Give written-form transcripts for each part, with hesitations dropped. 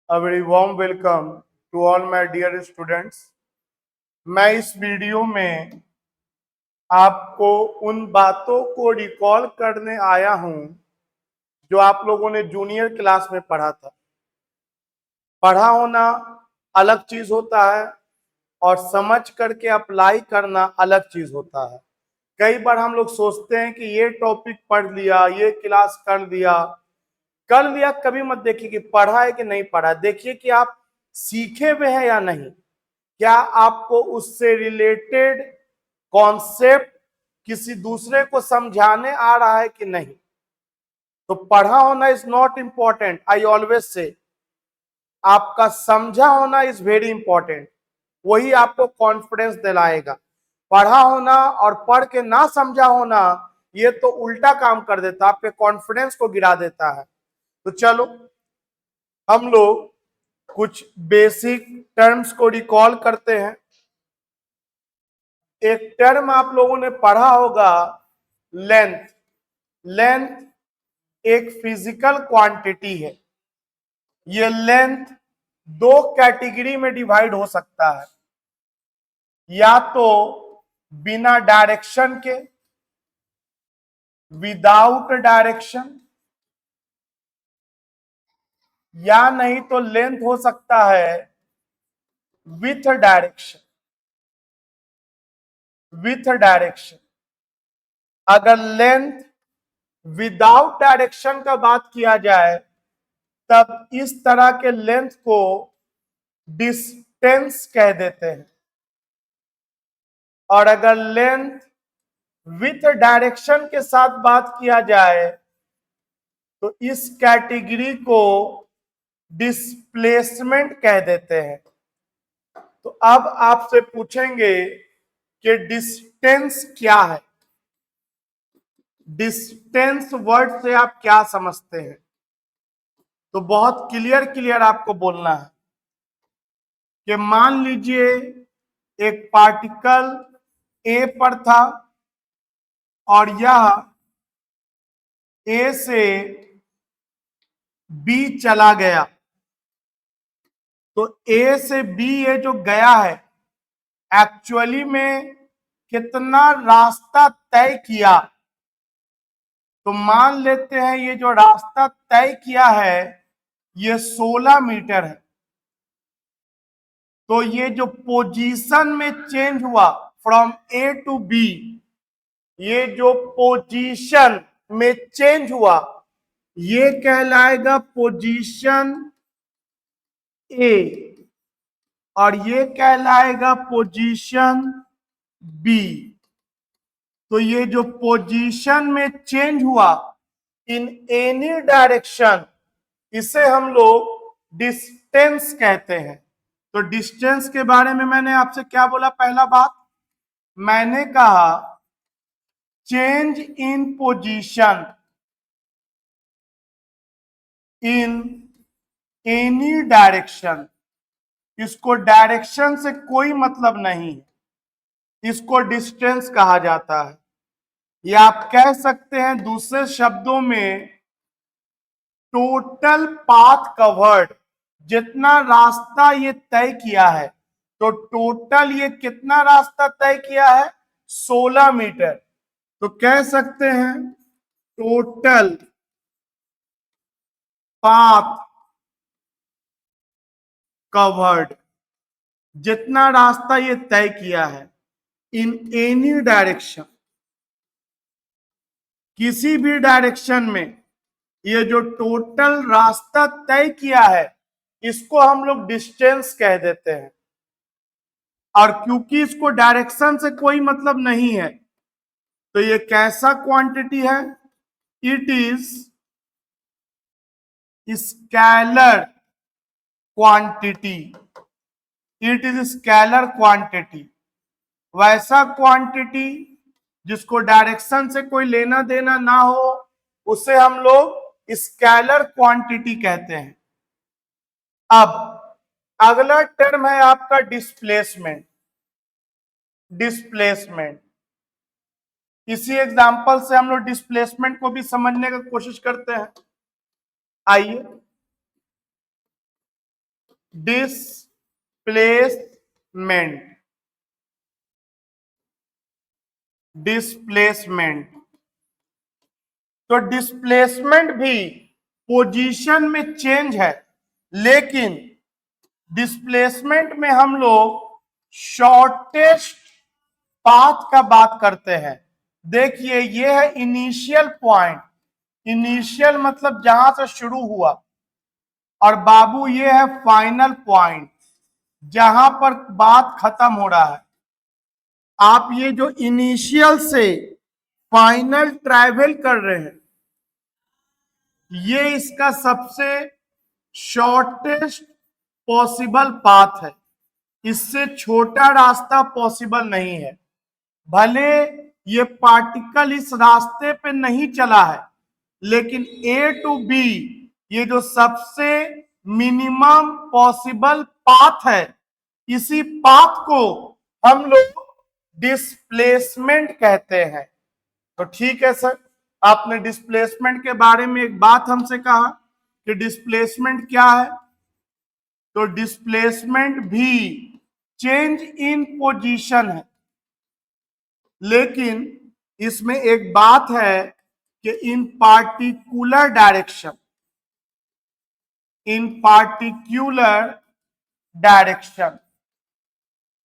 A very warm welcome to all my dear students. मैं इस video में आपको उन बातों को रिकॉल करने आया हूं जो आप लोगों ने जूनियर क्लास में पढ़ा था। पढ़ा होना अलग चीज होता है और समझ करके अप्लाई करना अलग चीज होता है। कई बार हम लोग सोचते हैं कि ये टॉपिक पढ़ लिया, ये क्लास कर लिया, कभी मत देखिए कि पढ़ा है कि नहीं पढ़ा। देखिए कि आप सीखे हुए हैं या नहीं, क्या आपको उससे रिलेटेड कॉन्सेप्ट किसी दूसरे को समझाने आ रहा है कि नहीं। तो पढ़ा होना is not important, I always say आपका समझा होना इज वेरी इंपॉर्टेंट। वही आपको कॉन्फिडेंस दिलाएगा। पढ़ा होना और पढ़ के ना समझा होना ये तो उल्टा काम कर देता, आपके कॉन्फिडेंस को गिरा देता है। तो चलो हम लोग कुछ बेसिक टर्म्स को रिकॉल करते हैं। एक टर्म आप लोगों ने पढ़ा होगा, लेंथ। लेंथ एक फिजिकल क्वांटिटी है। ये लेंथ दो कैटेगरी में डिवाइड हो सकता है, या तो बिना डायरेक्शन के, विदाउट डायरेक्शन, या नहीं तो लेंथ हो सकता है विथ डायरेक्शन। विथ डायरेक्शन, अगर लेंथ विदाउट डायरेक्शन का बात किया जाए तब इस तरह के लेंथ को डिस्टेंस कह देते हैं। और अगर लेंथ विथ डायरेक्शन के साथ बात किया जाए तो इस कैटेगरी को डिस्प्लेसमेंट कह देते हैं। तो अब आपसे पूछेंगे कि डिस्टेंस क्या है। डिस्टेंस वर्ड से आप क्या समझते हैं? तो बहुत क्लियर आपको बोलना है कि मान लीजिए एक पार्टिकल ए पर था और यह ए से बी चला गया। तो ए से बी ये जो गया है एक्चुअली में कितना रास्ता तय किया। तो मान लेते हैं ये जो रास्ता तय किया है ये 16 मीटर है। तो ये जो पोजीशन में चेंज हुआ फ्रॉम ए टू बी, ये जो पोजीशन में चेंज हुआ ये कहलाएगा पोजीशन ए और ये कहलाएगा पोजीशन बी। तो ये जो पोजीशन में चेंज हुआ इन एनी डायरेक्शन, इसे हम लोग डिस्टेंस कहते हैं। तो डिस्टेंस के बारे में मैंने आपसे क्या बोला? पहला बात मैंने कहा change in position in any direction. इसको डायरेक्शन से कोई मतलब नहीं है, इसको डिस्टेंस कहा जाता है। या आप कह सकते हैं दूसरे शब्दों में टोटल पाथ कवर्ड, जितना रास्ता ये तय किया है। तो टोटल ये कितना रास्ता तय किया है? 16 मीटर। तो कह सकते हैं टोटल पाथ कवर्ड, जितना रास्ता ये तय किया है इन एनी डायरेक्शन, किसी भी डायरेक्शन में ये जो टोटल रास्ता तय किया है इसको हम लोग डिस्टेंस कह देते हैं। और क्योंकि इसको डायरेक्शन से कोई मतलब नहीं है तो ये कैसा क्वांटिटी है? It is scalar quantity. It is scalar quantity, वैसा क्वांटिटी जिसको डायरेक्शन से कोई लेना देना ना हो उसे हम लोग स्केलर क्वांटिटी कहते हैं। अब अगला टर्म है आपका डिस्प्लेसमेंट। डिस्प्लेसमेंट, इसी एग्जांपल से हम लोग डिस्प्लेसमेंट को भी समझने की कोशिश करते हैं। आइए डिस्प्लेसमेंट, डिस्प्लेसमेंट। तो डिस्प्लेसमेंट भी पोजीशन में चेंज है, लेकिन डिस्प्लेसमेंट में हम लोग शॉर्टेस्ट पाथ का बात करते हैं। देखिए ये है इनिशियल पॉइंट, इनिशियल मतलब जहां से शुरू हुआ, और बाबू ये है फाइनल पॉइंट जहां पर बात खत्म हो रहा है। आप ये जो इनिशियल से फाइनल ट्रैवल कर रहे हैं, ये इसका सबसे शॉर्टेस्ट पॉसिबल पाथ है। इससे छोटा रास्ता पॉसिबल नहीं है। भले ये पार्टिकल इस रास्ते पे नहीं चला है, लेकिन ए टू बी ये जो सबसे मिनिमम पॉसिबल पाथ है, इसी पाथ को हम लोग डिस्प्लेसमेंट कहते हैं। तो ठीक है सर, आपने डिस्प्लेसमेंट के बारे में एक बात हमसे कहा कि डिस्प्लेसमेंट क्या है। तो डिस्प्लेसमेंट भी चेंज इन पोजीशन है, लेकिन इसमें एक बात है कि इन particular direction, in particular direction.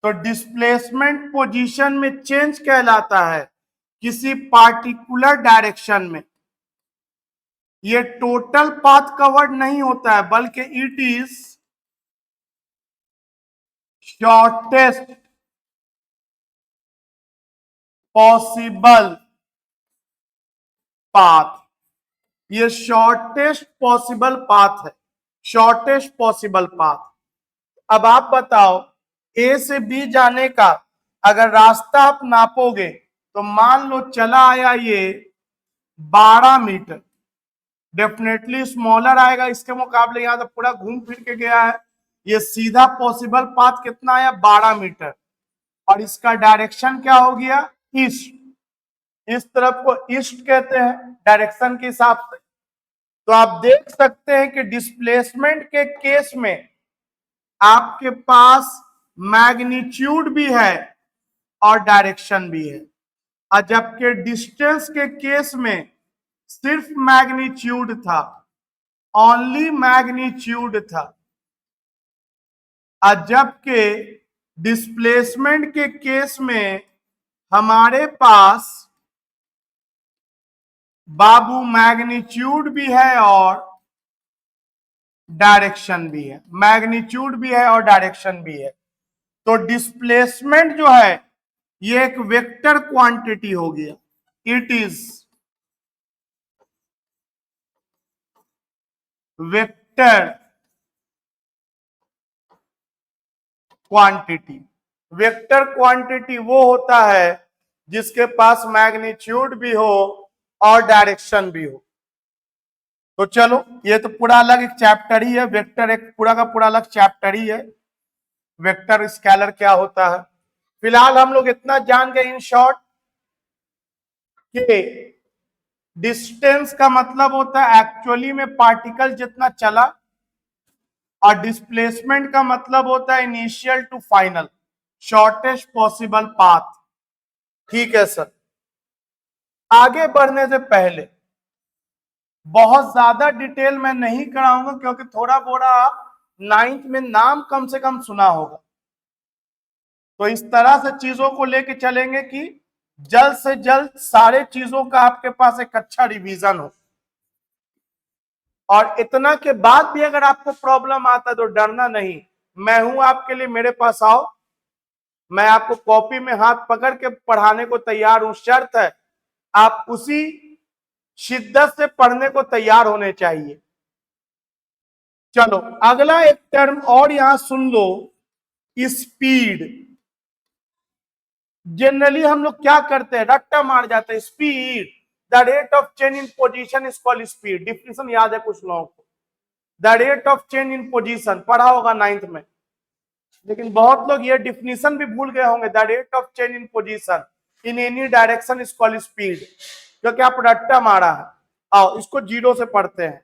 तो डिस्प्लेसमेंट पोजीशन में चेंज कहलाता है किसी पार्टिकुलर डायरेक्शन में। ये टोटल पाथ कवर्ड नहीं होता है, बल्कि it is shortest possible path. ये शॉर्टेस्ट पॉसिबल पाथ है, शॉर्टेस्ट पॉसिबल पाथ। अब आप बताओ, ए से बी जाने का अगर रास्ता आप नापोगे तो मान लो चला आया ये 12 मीटर, डेफिनेटली स्मॉलर आएगा इसके मुकाबले। यहां तो पूरा घूम फिर के गया है। ये सीधा पॉसिबल पाथ कितना आया, 12 मीटर, और इसका डायरेक्शन क्या हो गया, ईस्ट। इस तरफ को ईस्ट कहते हैं डायरेक्शन के हिसाब से। तो आप देख सकते हैं कि डिस्प्लेसमेंट के केस में आपके पास मैग्नीट्यूड भी है और डायरेक्शन भी है, और जबकि डिस्टेंस के केस में सिर्फ मैग्नीट्यूड था, ओनली मैग्नीट्यूड था। और जबकि डिस्प्लेसमेंट के केस में हमारे पास बाबू मैग्नीट्यूड भी है और डायरेक्शन भी है, मैग्नीट्यूड भी है और डायरेक्शन भी है। तो डिस्प्लेसमेंट जो है ये एक वेक्टर क्वांटिटी हो गया, it is vector quantity. Vector quantity वो होता है जिसके पास मैग्नीट्यूड भी हो और डायरेक्शन भी हो। तो चलो, ये तो पूरा अलग एक चैप्टर ही है, वेक्टर एक पूरा का पूरा अलग चैप्टर ही है, वेक्टर स्केलर क्या होता है। फिलहाल हम लोग इतना जान गए इन शॉर्ट कि डिस्टेंस का मतलब होता है एक्चुअली में पार्टिकल जितना चला, और डिस्प्लेसमेंट का मतलब होता है initial to final, shortest possible path. ठीक है सर, आगे बढ़ने से पहले बहुत ज्यादा डिटेल मैं नहीं कराऊंगा, क्योंकि थोड़ा बोरा आप 9th में नाम कम से कम सुना होगा। तो इस तरह से चीजों को लेके चलेंगे कि जल्द से जल्द सारे चीजों का आपके पास एक अच्छा रिवीजन हो। और इतना के बाद भी अगर आपको प्रॉब्लम आता है तो डरना नहीं, मैं हूं आपके लिए, मेरे पास आओ, मैं आपको कॉपी में हाथ पकड़ के पढ़ाने को तैयार हूं। शर्त है आप उसी शिद्दत से पढ़ने को तैयार होने चाहिए। चलो अगला एक टर्म और यहां सुन लो, स्पीड। जनरली हम लोग क्या करते हैं, रट्टा मार जाते हैं, speed, the rate of change in position is called speed. Definition याद है कुछ लोगों को, the rate of change in position पढ़ा होगा 9th में, लेकिन बहुत लोग ये डिफिनेशन भी भूल गए होंगे। The rate of change in position in any direction is called speed, क्योंकि आप रट्टा मारा है। आओ इसको जीरो से पढ़ते हैं।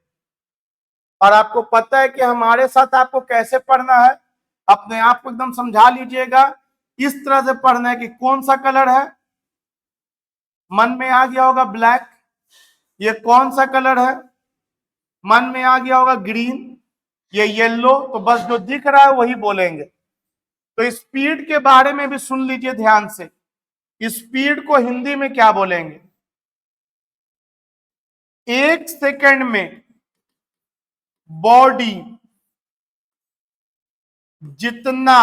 और आपको पता है कि हमारे साथ आपको कैसे पढ़ना है, अपने आप को एकदम समझा लीजिएगा। इस तरह से पढ़ना है कि कौन सा कलर है, मन में आ गया होगा ब्लैक। ये कौन सा कलर है, मन में आ गया होगा ग्रीन। ये येलो। तो बस जो दिख रहा है वही बोलेंगे। तो स्पीड के बारे में भी सुन लीजिए ध्यान से। स्पीड को हिंदी में क्या बोलेंगे? 1 सेकंड में बॉडी जितना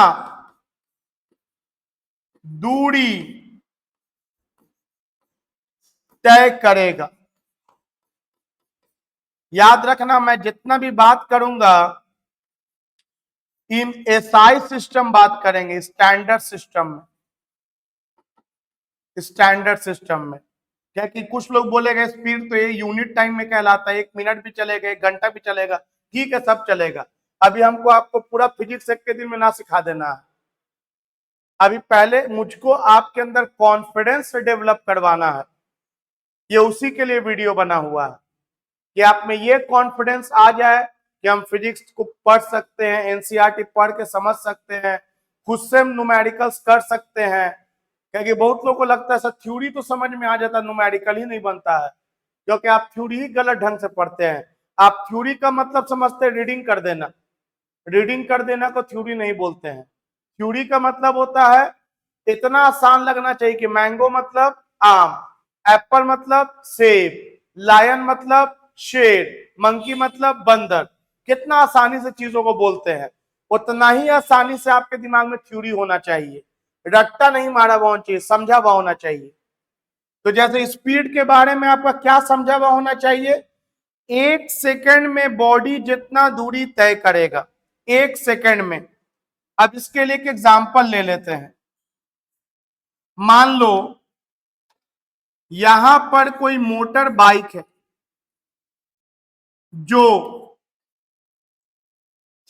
दूरी तय करेगा। याद रखना, मैं जितना भी बात करूंगा इन एसआई सिस्टम बात करेंगे, स्टैंडर्ड सिस्टम में। स्टैंडर्ड सिस्टम में क्या कि कुछ लोग बोलेंगे स्पीड तो ये यूनिट टाइम में कहलाता है, 1 मिनट भी चलेगा, 1 घंटा भी चलेगा, ठीक है, सब चलेगा। अभी हमको आपको पूरा फिजिक्स एक के दिन में ना सिखा देना है। अभी पहले मुझको आपके अंदर कॉन्फिडेंस डेवलप करवाना है। ये उसी के लिए वीडियो बना हुआ है कि आप में ये कॉन्फिडेंस आ जाए कि हम फिजिक्स को पढ़ सकते हैं, एनसीईआरटी पढ़ के समझ सकते हैं, खुद से हम न्यूमेरिकल्स कर सकते हैं। क्योंकि बहुत लोगों को लगता है सर थ्योरी तो समझ में आ जाता, न्यूमेरिकल ही नहीं बनता है, क्योंकि आप थ्योरी ही गलत ढंग से पढ़ते हैं। आप थ्योरी का मतलब समझते हैं रीडिंग कर देना। रीडिंग कर देना को थ्योरी नहीं बोलते हैं। थ्योरी का मतलब होता है इतना आसान लगना चाहिए कि मैंगो मतलब आम, एप्पल मतलब सेब, लायन मतलब शेर, मंकी मतलब बंदर। कितना आसानी से चीजों को बोलते हैं, उतना ही आसानी से आपके दिमाग में थ्योरी होना चाहिए। रट्टा नहीं मारा हुआ होना चाहिए, समझा हुआ होना चाहिए। तो जैसे स्पीड के बारे में आपका क्या समझा हुआ होना चाहिए? 1 सेकंड में बॉडी जितना दूरी तय करेगा, 1 सेकंड में। अब इसके लिए एक एग्जांपल ले लेते हैं। मान लो यहां पर कोई मोटर बाइक है जो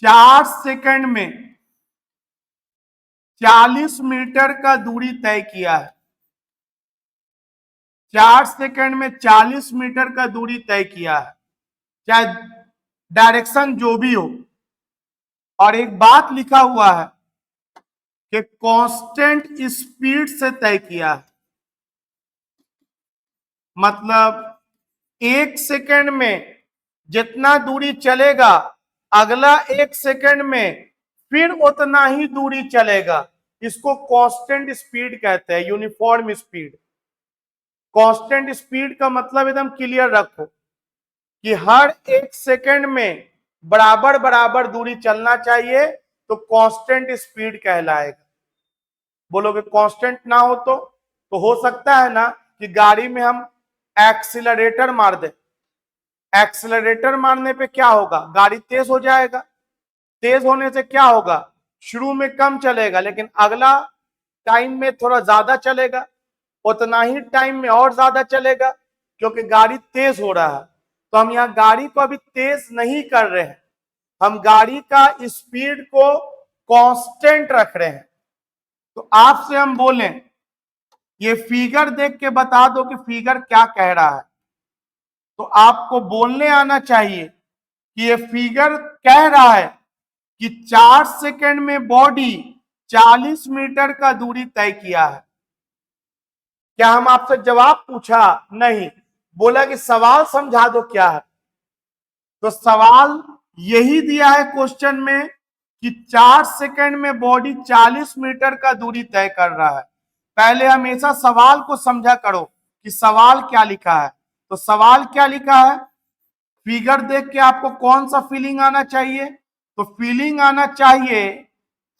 4 सेकंड में 40 मीटर का दूरी तय किया है। 4 सेकंड में 40 मीटर का दूरी तय किया है, चाहे डायरेक्शन जो भी हो। और एक बात लिखा हुआ है कि कांस्टेंट स्पीड से तय किया है। मतलब 1 सेकंड में जितना दूरी चलेगा, अगला 1 सेकंड में फिर उतना ही दूरी चलेगा। इसको कांस्टेंट स्पीड कहते हैं, यूनिफॉर्म स्पीड। कांस्टेंट स्पीड का मतलब एकदम क्लियर रखो कि हर 1 सेकंड में बराबर बराबर दूरी चलना चाहिए, तो कांस्टेंट स्पीड कहलाएगा। बोलोगे कांस्टेंट ना हो तो हो सकता है ना कि गाड़ी में हम एक्सीलरेटर मार दे। एक्सीलरेटर मारने पे क्या होगा? गाड़ी तेज हो जाएगा। तेज होने से क्या होगा? शुरू में कम चलेगा, लेकिन अगला टाइम में थोड़ा ज्यादा चलेगा, उतना ही टाइम में और ज्यादा चलेगा, क्योंकि गाड़ी तेज हो रहा है। तो हम यहाँ गाड़ी को अभी तेज नहीं कर रहे हैं, हम गाड़ी का स्पीड को कांस्टेंट रख रहे हैं। तो आपसे हम बोलें ये फिगर देख के बता दो कि फिगर क्या कह रहा है, तो आपको बोलने आना चाहिए कि ये फिगर कह रहा है कि 4 सेकंड में बॉडी 40 मीटर का दूरी तय किया है। क्या हम आपसे जवाब पूछा? नहीं। बोला कि सवाल समझा दो क्या है। तो सवाल यही दिया है क्वेश्चन में कि 4 सेकंड में बॉडी 40 मीटर का दूरी तय कर रहा है। पहले हमेशा सवाल को समझा करो कि सवाल क्या लिखा है। तो सवाल क्या लिखा है? फिगर देख के आपको कौन सा फीलिंग आना चाहिए? तो फीलिंग आना चाहिए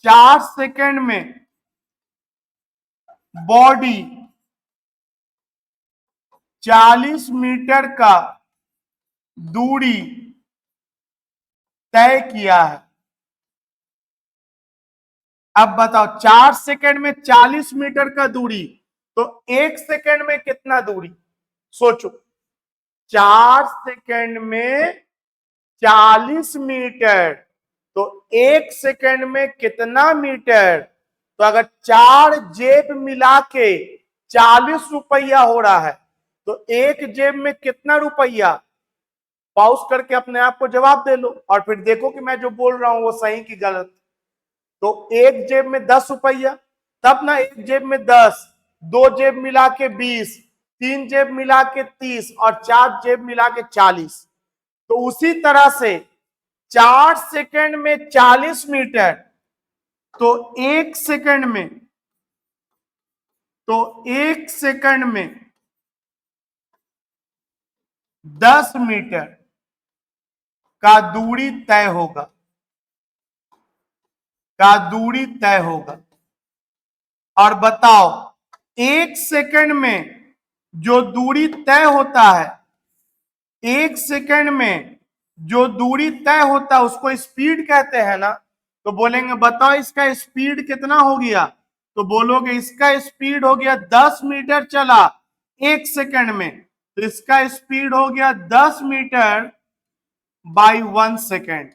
4 सेकंड में बॉडी 40 मीटर का दूरी तय किया है। अब बताओ 4 सेकंड में 40 मीटर का दूरी, तो 1 सेकंड में कितना दूरी? सोचो, 4 सेकंड में 40 मीटर, तो 1 सेकंड में कितना मीटर? तो अगर 4 जेब मिला के 40 रुपया हो रहा है, तो एक जेब में कितना रुपया? पॉज करके अपने आप को जवाब दे लो और फिर देखो कि मैं जो बोल रहा हूं वो सही कि गलत। तो एक जेब में 10 रुपया, तब ना एक जेब में 10, दो जेब मिला के 20, तीन जेब मिला के 30 और चार जेब मिला के 40। तो उसी तरह से 4 सेकंड में 40 मीटर, तो एक सेकंड में, तो एक सेकंड में 10 मीटर का दूरी तय होगा, का दूरी तय होगा। और बताओ एक सेकंड में जो दूरी तय होता है, एक सेकंड में जो दूरी तय होता है उसको स्पीड कहते हैं ना। तो बोलेंगे बताओ इसका स्पीड कितना हो गया, तो बोलोगे इसका स्पीड हो गया 10 मीटर चला एक सेकंड में, तो इसका स्पीड हो गया 10 मीटर बाई 1 सेकंड,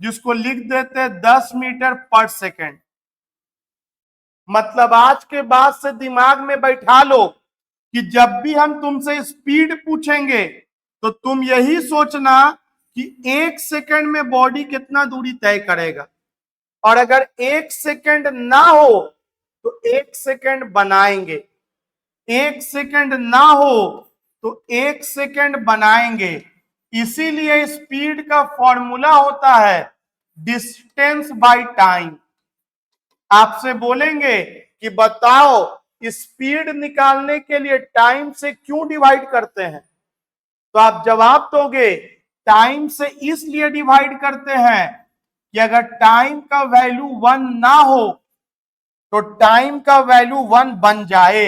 जिसको लिख देते हैं 10 मीटर पर सेकंड। मतलब आज के बाद से दिमाग में बैठा लो कि जब भी हम तुमसे स्पीड पूछेंगे तो तुम यही सोचना कि एक सेकंड में बॉडी कितना दूरी तय करेगा, और अगर एक सेकंड ना हो तो एक सेकंड बनाएंगे, एक सेकंड ना हो तो एक सेकंड बनाएंगे। इसीलिए स्पीड का फॉर्मूला होता है डिस्टेंस बाय टाइम। आपसे बोलेंगे कि बताओ स्पीड निकालने के लिए टाइम से क्यों डिवाइड करते हैं, तो आप जवाब दोगे टाइम से इसलिए डिवाइड करते हैं कि अगर टाइम का वैल्यू 1 ना हो तो टाइम का वैल्यू 1 बन जाए।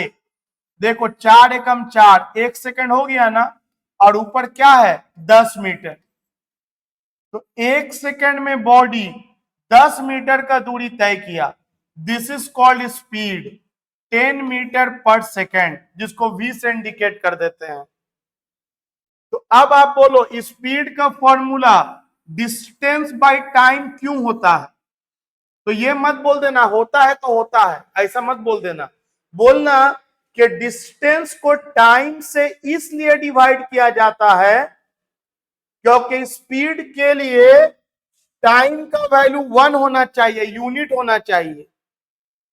देखो 4 एकम 4, एक सेकंड हो गया ना, और ऊपर क्या है 10 मीटर, तो एक सेकंड में बॉडी 10 मीटर का दूरी तय किया। This is called speed 10 metre per second, जिसको v से इंडिकेट कर देते हैं। तो अब आप बोलो स्पीड का फॉर्मूला डिस्टेंस बाय टाइम क्यों होता है, तो ये मत बोल देना होता है तो होता है, ऐसा मत बोल देना। बोलना कि डिस्टेंस को टाइम से इसलिए डिवाइड किया जाता है क्योंकि स्पीड के लिए टाइम का वैल्यू 1 होना चाहिए, यूनिट होना चाहिए,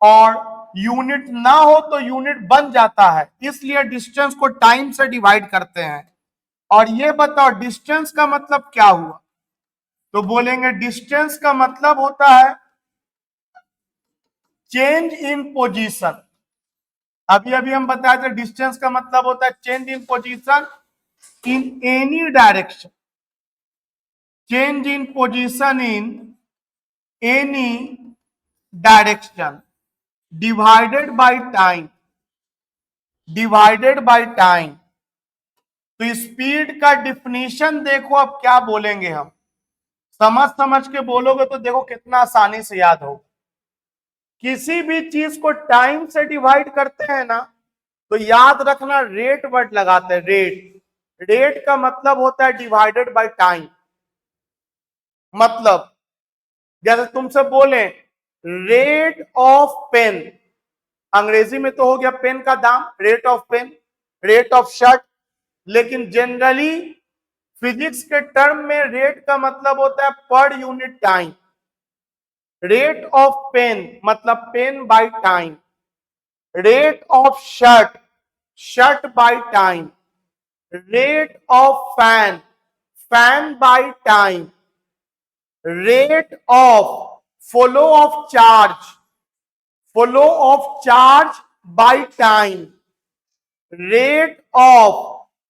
और यूनिट ना हो तो यूनिट बन जाता है, इसलिए डिस्टेंस को टाइम से डिवाइड करते हैं। और ये बताओ डिस्टेंस का मतलब क्या हुआ, तो बोलेंगे डिस्टेंस का मतलब होता है चेंज इन पोजीशन। अभी अभी हम बताए थे डिस्टेंस का मतलब होता है change in position in any direction, change in position in any direction divided by time, divided by time. तो स्पीड का डिफिनीशन देखो अब क्या बोलेंगे हम, समझ समझ के बोलोगे तो देखो कितना आसानी से याद होगा। किसी भी चीज को टाइम से डिवाइड करते हैं ना, तो याद रखना रेट वर्ड लगाते हैं, रेट। रेट का मतलब होता है डिवाइडेड बाय टाइम। मतलब जैसे तुमसे बोले रेट ऑफ पेन, अंग्रेजी में तो हो गया पेन का दाम, rate of pen, rate of shirt, लेकिन जनरली फिजिक्स के टर्म में रेट का मतलब होता है per unit time. Rate of pen मतलब pen by time, rate of shirt, shirt by time, rate of fan, fan by time, rate of flow of charge, flow of charge by time, rate of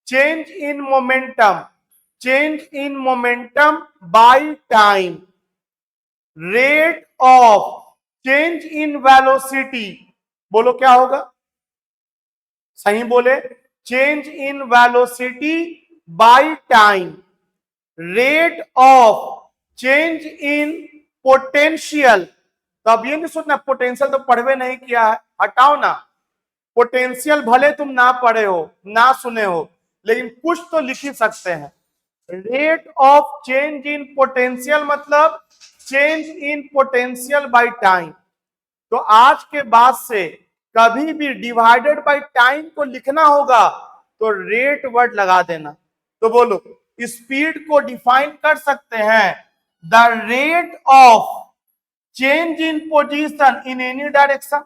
change in momentum, change in momentum by time, rate of change in velocity, बोलो क्या होगा, सही बोले, change in velocity bye time, rate of change in potential. तो अब ये नहीं सोचना पोटेंशियल तो पढ़वे नहीं किया है, हटाओ ना, पोटेंशियल भले तुम ना पढ़े हो ना सुने हो, लेकिन कुछ तो लिख ही सकते हैं। Rate of change in potential मतलब change in potential by time. तो आज के बाद से कभी भी डिवाइडेड बाय टाइम को लिखना होगा तो रेट वर्ड लगा देना। तो बोलो स्पीड को डिफाइन कर सकते हैं the rate of change in position in any direction,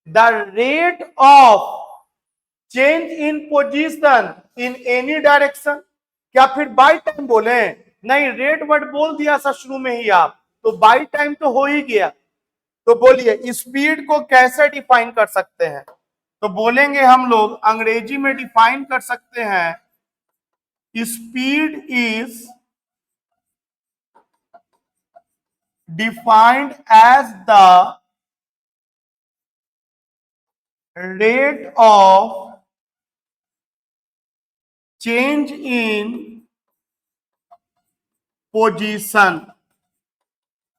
the rate of change in position in any direction. क्या फिर बाई टाइम बोले? नहीं, रेट वर्ड बोल दिया था शुरू में ही आप, तो बाई टाइम तो हो ही गया। तो बोलिए स्पीड को कैसे डिफाइन कर सकते हैं? तो बोलेंगे हम लोग अंग्रेजी में डिफाइन कर सकते हैं speed is defined as the rate of change in position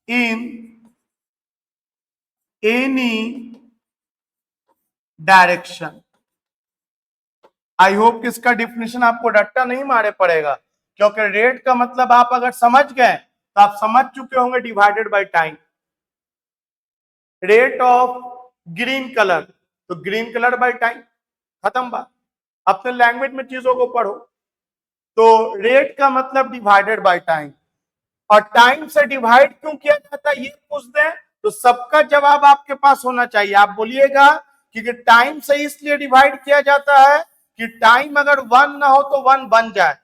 in any direction. I hope कि इसका डिफिनेशन आपको रट्टा नहीं मारे पड़ेगा, क्योंकि रेट का मतलब आप अगर समझ गए तो आप समझ चुके होंगे divided by time. Rate of green colour, तो ग्रीन कलर बाय टाइम, खत्म बात। अपने लैंग्वेज में चीजों को पढ़ो। तो रेट का मतलब डिवाइडेड बाय टाइम, और टाइम से डिवाइड क्यों किया जाता है ये पूछ दें तो सबका जवाब आपके पास होना चाहिए। आप बोलिएगा कि टाइम से इसलिए डिवाइड किया जाता है कि टाइम अगर 1 ना हो तो 1 बन जाए,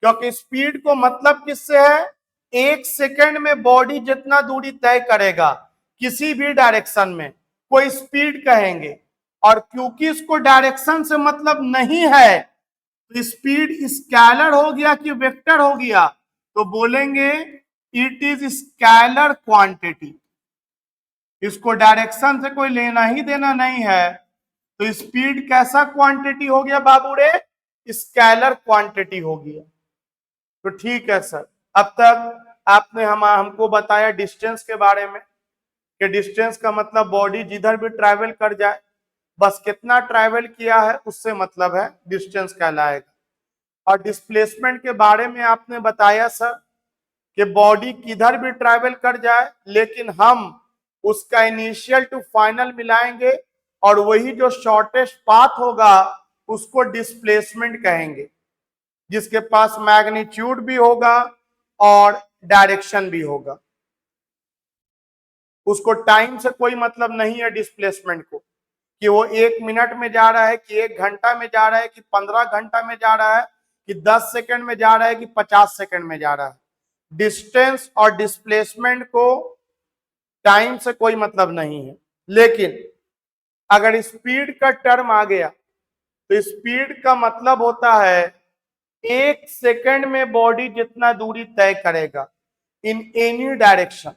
क्योंकि स्पीड को मतलब किससे है? 1 सेकंड में बॉडी जितना दूरी तय करेगा किसी भी डायरेक्शन में, कोई स्पीड कहेंगे। और क्योंकि इसको डायरेक्शन से मतलब नहीं है तो स्पीड स्केलर हो गया कि वेक्टर हो गया, तो बोलेंगे इट इज स्केलर क्वांटिटी। इसको डायरेक्शन से कोई लेना ही देना नहीं है, तो स्पीड कैसा क्वांटिटी हो गया बाबू रे? स्केलर क्वांटिटी हो गया। तो ठीक है सर, अब तक आपने हमको बताया डिस्टेंस के बारे में कि डिस्टेंस का मतलब बॉडी जिधर भी ट्रैवल कर जाए, बस कितना ट्रैवल किया है उससे मतलब है डिस्टेंस कहलाएगा। और डिस्प्लेसमेंट के बारे में आपने बताया सर कि बॉडी किधर भी ट्रैवल कर जाए, लेकिन हम उसका इनिशियल टू फाइनल मिलाएंगे और वही जो शॉर्टेस्ट पाथ होगा उसको डिस्प्लेसमेंट कहेंगे, जिसके पास मैग्नीट्यूड भी होगा और डायरेक्शन भी होगा। उसको टाइम से कोई मतलब नहीं है डिस्प्लेसमेंट को, कि वो 1 मिनट में जा रहा है कि 1 घंटा में जा रहा है कि 15 घंटा में जा रहा है कि 10 सेकंड में जा रहा है कि 50 सेकंड में जा रहा है। डिस्टेंस और डिस्प्लेसमेंट को टाइम से कोई मतलब नहीं है। लेकिन अगर स्पीड का टर्म आ गया तो स्पीड का मतलब होता है 1 सेकंड में बॉडी जितना दूरी तय करेगा इन एनी डायरेक्शन,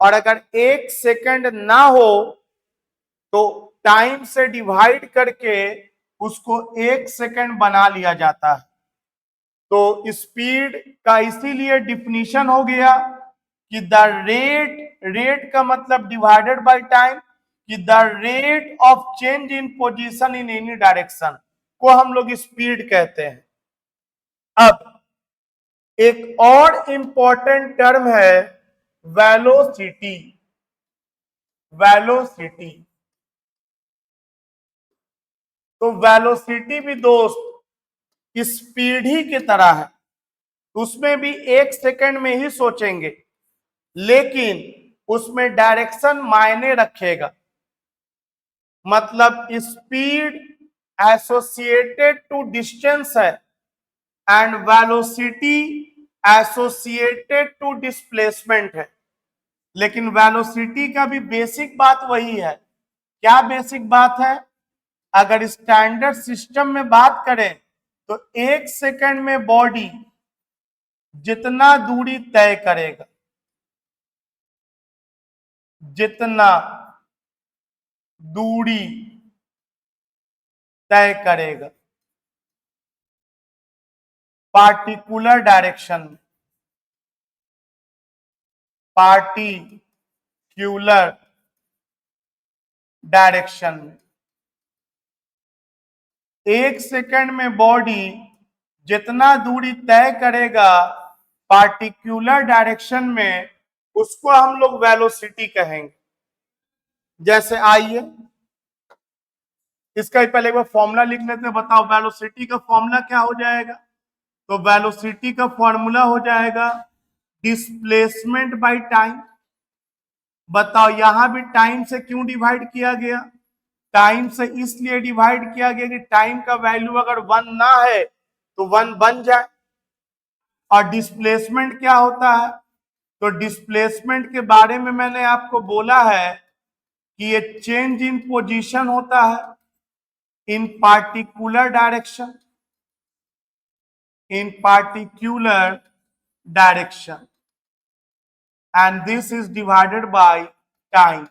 और अगर 1 सेकंड ना हो तो टाइम से डिवाइड करके उसको 1 सेकंड बना लिया जाता है। तो स्पीड का इसीलिए डिफिनीशन हो गया कि द रेट का मतलब डिवाइडेड बाय टाइम, कि the rate of change in position in any direction को हम लोग स्पीड कहते हैं। अब एक और इंपॉर्टेंट टर्म है वेलोसिटी। वेलोसिटी, तो वेलोसिटी भी दोस्त स्पीड ही की तरह है, उसमें भी 1 सेकंड में ही सोचेंगे, लेकिन उसमें डायरेक्शन मायने रखेगा। मतलब स्पीड एसोसिएटेड टू डिस्टेंस है and velocity associated to displacement है। लेकिन वेलोसिटी का भी बेसिक बात वही है। क्या बेसिक बात है? अगर स्टैंडर्ड सिस्टम में बात करें तो 1 सेकंड में बॉडी जितना दूरी तय करेगा, जितना दूरी तय करेगा पार्टिकुलर डायरेक्शन में, पार्टिकुलर डायरेक्शन में 1 सेकंड में बॉडी जितना दूरी तय करेगा पार्टिकुलर डायरेक्शन में, उसको हम लोग वेलोसिटी कहेंगे। जैसे आइए इसका पहले एक बार फॉर्मूला लिख लेते हैं। बताओ वेलोसिटी का फॉर्मूला क्या हो जाएगा? तो वेलोसिटी का फॉर्मूला हो जाएगा डिस्प्लेसमेंट बाय टाइम। बताओ यहां भी टाइम से क्यों डिवाइड किया गया? टाइम से इसलिए डिवाइड किया गया कि टाइम का वैल्यू अगर 1 ना है तो 1 बन जाए। और डिस्प्लेसमेंट क्या होता है? तो डिस्प्लेसमेंट के बारे में मैंने आपको बोला है कि ये चेंज इन पोजीशन होता है in particular direction, in particular direction, and this is divided by time.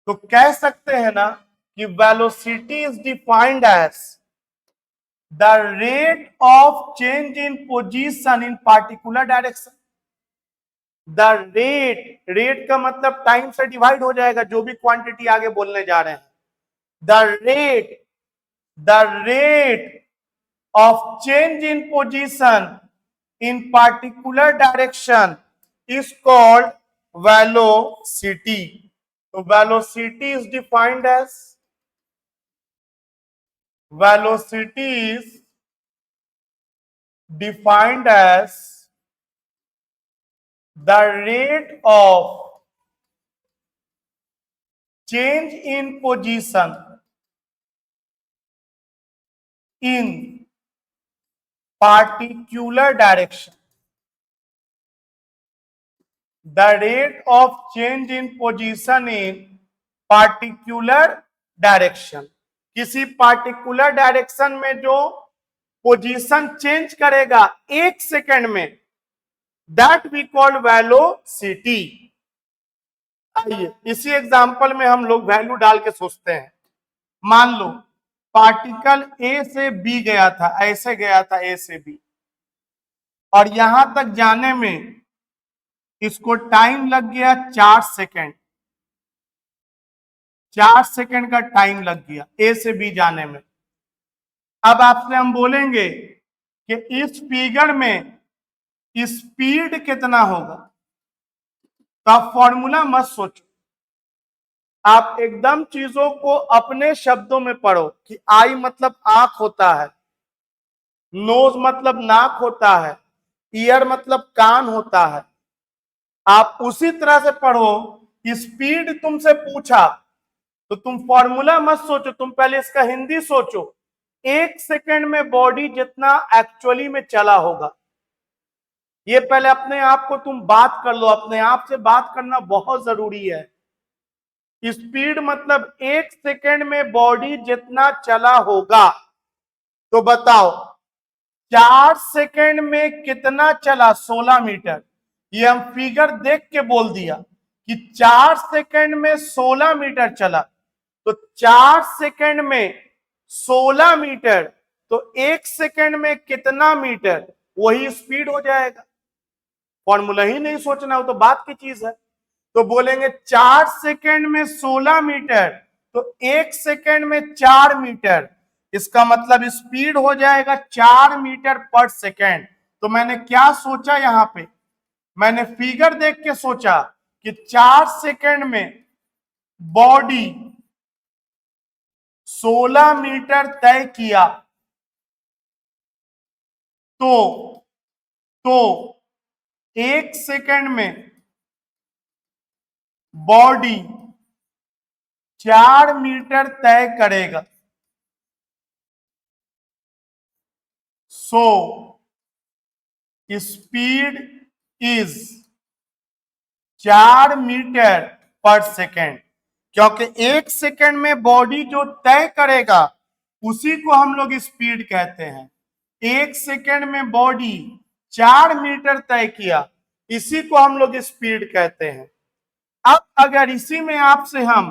तो कह सकते हैं ना कि velocity is defined as the rate of change in position in particular direction. The rate का मतलब टाइम से डिवाइड हो जाएगा, जो भी क्वांटिटी आगे बोलने जा रहे हैं। The rate of change in position in particular direction is called velocity. So velocity is defined as the rate of change in position in particular direction. The rate of change in position in particular direction. किसी particular direction में जो position change करेगा 1 second में, that we call velocity. आइए इसी example में हम लोग वैल्यू डाल के सोचते हैं। मान लो पार्टिकल ए से बी गया था, ऐसे गया था ए से बी, और यहां तक जाने में इसको टाइम लग गया 4 सेकेंड। 4 सेकेंड का टाइम लग गया ए से बी जाने में। अब आपसे हम बोलेंगे कि इस फिगर में स्पीड कितना होगा, तो आप फॉर्मूला मत सोचो, आप एकदम चीजों को अपने शब्दों में पढ़ो कि आई मतलब आंख होता है, नोज मतलब नाक होता है, ईयर मतलब कान होता है। आप उसी तरह से पढ़ो। स्पीड तुमसे पूछा तो तुम फॉर्मूला मत सोचो, तुम पहले इसका हिंदी सोचो। 1 सेकेंड में बॉडी जितना एक्चुअली में चला होगा, ये पहले अपने आप को तुम बात कर लो। अपने आप से बात करना बहुत जरूरी है। स्पीड मतलब 1 सेकेंड में बॉडी जितना चला होगा। तो बताओ 4 सेकेंड में कितना चला? 16 मीटर। ये हम फिगर देख के बोल दिया कि 4 सेकेंड में 16 मीटर चला। तो 4 सेकेंड में 16 मीटर, तो 1 सेकेंड में कितना मीटर, वही स्पीड हो जाएगा। फॉर्मूला ही नहीं सोचना हो तो बात की चीज है। तो बोलेंगे 4 सेकेंड में 16 मीटर, तो 1 सेकेंड में 4 मीटर, इसका मतलब स्पीड हो जाएगा 4 मीटर पर सेकेंड। तो मैंने क्या सोचा यहां पे? मैंने फिगर देख के सोचा कि 4 सेकेंड में बॉडी 16 मीटर तय किया, तो 1 सेकेंड में बॉडी 4 मीटर तय करेगा। So speed is 4 metre per second, क्योंकि 1 सेकेंड में बॉडी जो तय करेगा उसी को हम लोग स्पीड कहते हैं। 1 सेकेंड में बॉडी 4 मीटर तय किया, इसी को हम लोग स्पीड कहते हैं। अब अगर इसी में आपसे हम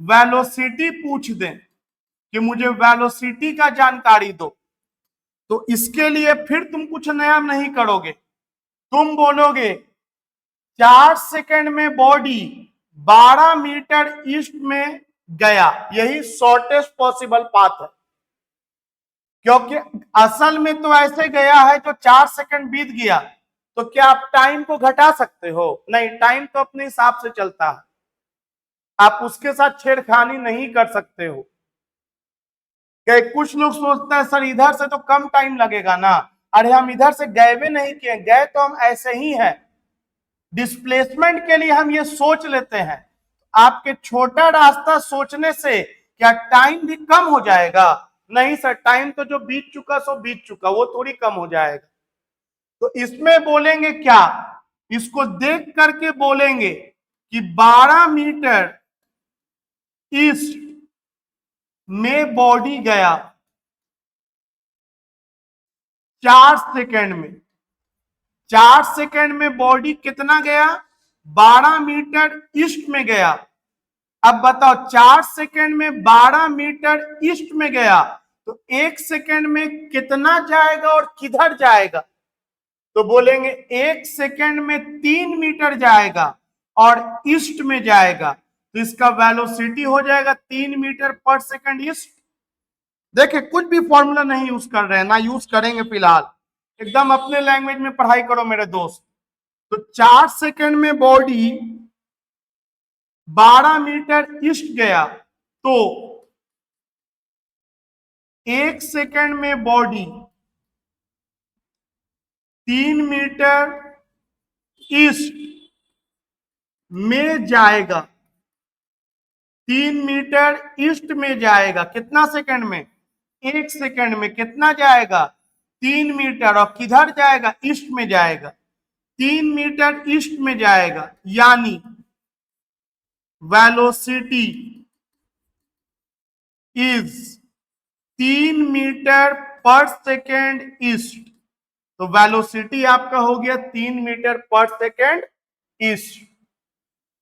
वेलोसिटी पूछ दें कि मुझे वेलोसिटी का जानकारी दो, तो इसके लिए फिर तुम कुछ नया नहीं करोगे। तुम बोलोगे 4 सेकेंड में बॉडी 12 मीटर ईस्ट में गया, यही शॉर्टेस्ट पॉसिबल पाथ है। क्योंकि असल में तो ऐसे गया है जो 4 सेकेंड बीत गया, तो क्या आप टाइम को घटा सकते हो? नहीं, टाइम तो अपने हिसाब से चलता है, आप उसके साथ छेड़खानी नहीं कर सकते हो। कि कुछ लोग सोचते हैं सर इधर से तो कम टाइम लगेगा ना, अरे हम इधर से गए भी नहीं किए, गए तो हम ऐसे ही हैं, डिस्प्लेसमेंट के लिए हम ये सोच लेते हैं। आपके छोटा रास्ता सोचने से क्या टाइम भी कम हो जाएगा? नहीं सर, टाइम तो जो बीत चुका सो बीत चुका, वो थोड़ी कम हो जाएगा। तो इसमें बोलेंगे क्या, इसको देख करके बोलेंगे कि 12 मीटर ईस्ट में बॉडी गया 4 सेकेंड में। 4 सेकेंड में बॉडी कितना गया? 12 मीटर ईस्ट में गया। अब बताओ 4 सेकेंड में 12 मीटर ईस्ट में गया तो 1 सेकेंड में कितना जाएगा और किधर जाएगा? तो बोलेंगे 1 सेकेंड में 3 मीटर जाएगा और ईस्ट में जाएगा, तो इसका वेलोसिटी हो जाएगा 3 मीटर पर सेकेंड ईस्ट। देखिए कुछ भी फॉर्मूला नहीं यूज कर रहे हैं, ना यूज करेंगे फिलहाल, एकदम अपने लैंग्वेज में पढ़ाई करो मेरे दोस्त। तो 4 सेकेंड में बॉडी 12 मीटर ईस्ट गया तो 1 सेकेंड में बॉडी 3 मीटर ईस्ट में जाएगा, 3 मीटर ईस्ट में जाएगा, कितना सेकंड में? 1 सेकंड में कितना जाएगा? 3 मीटर, और किधर जाएगा? ईस्ट में जाएगा, 3 मीटर ईस्ट में जाएगा, यानी velocity is 3 metre per second east. तो वेलोसिटी आपका हो गया 3 मीटर पर सेकेंड ईस्ट।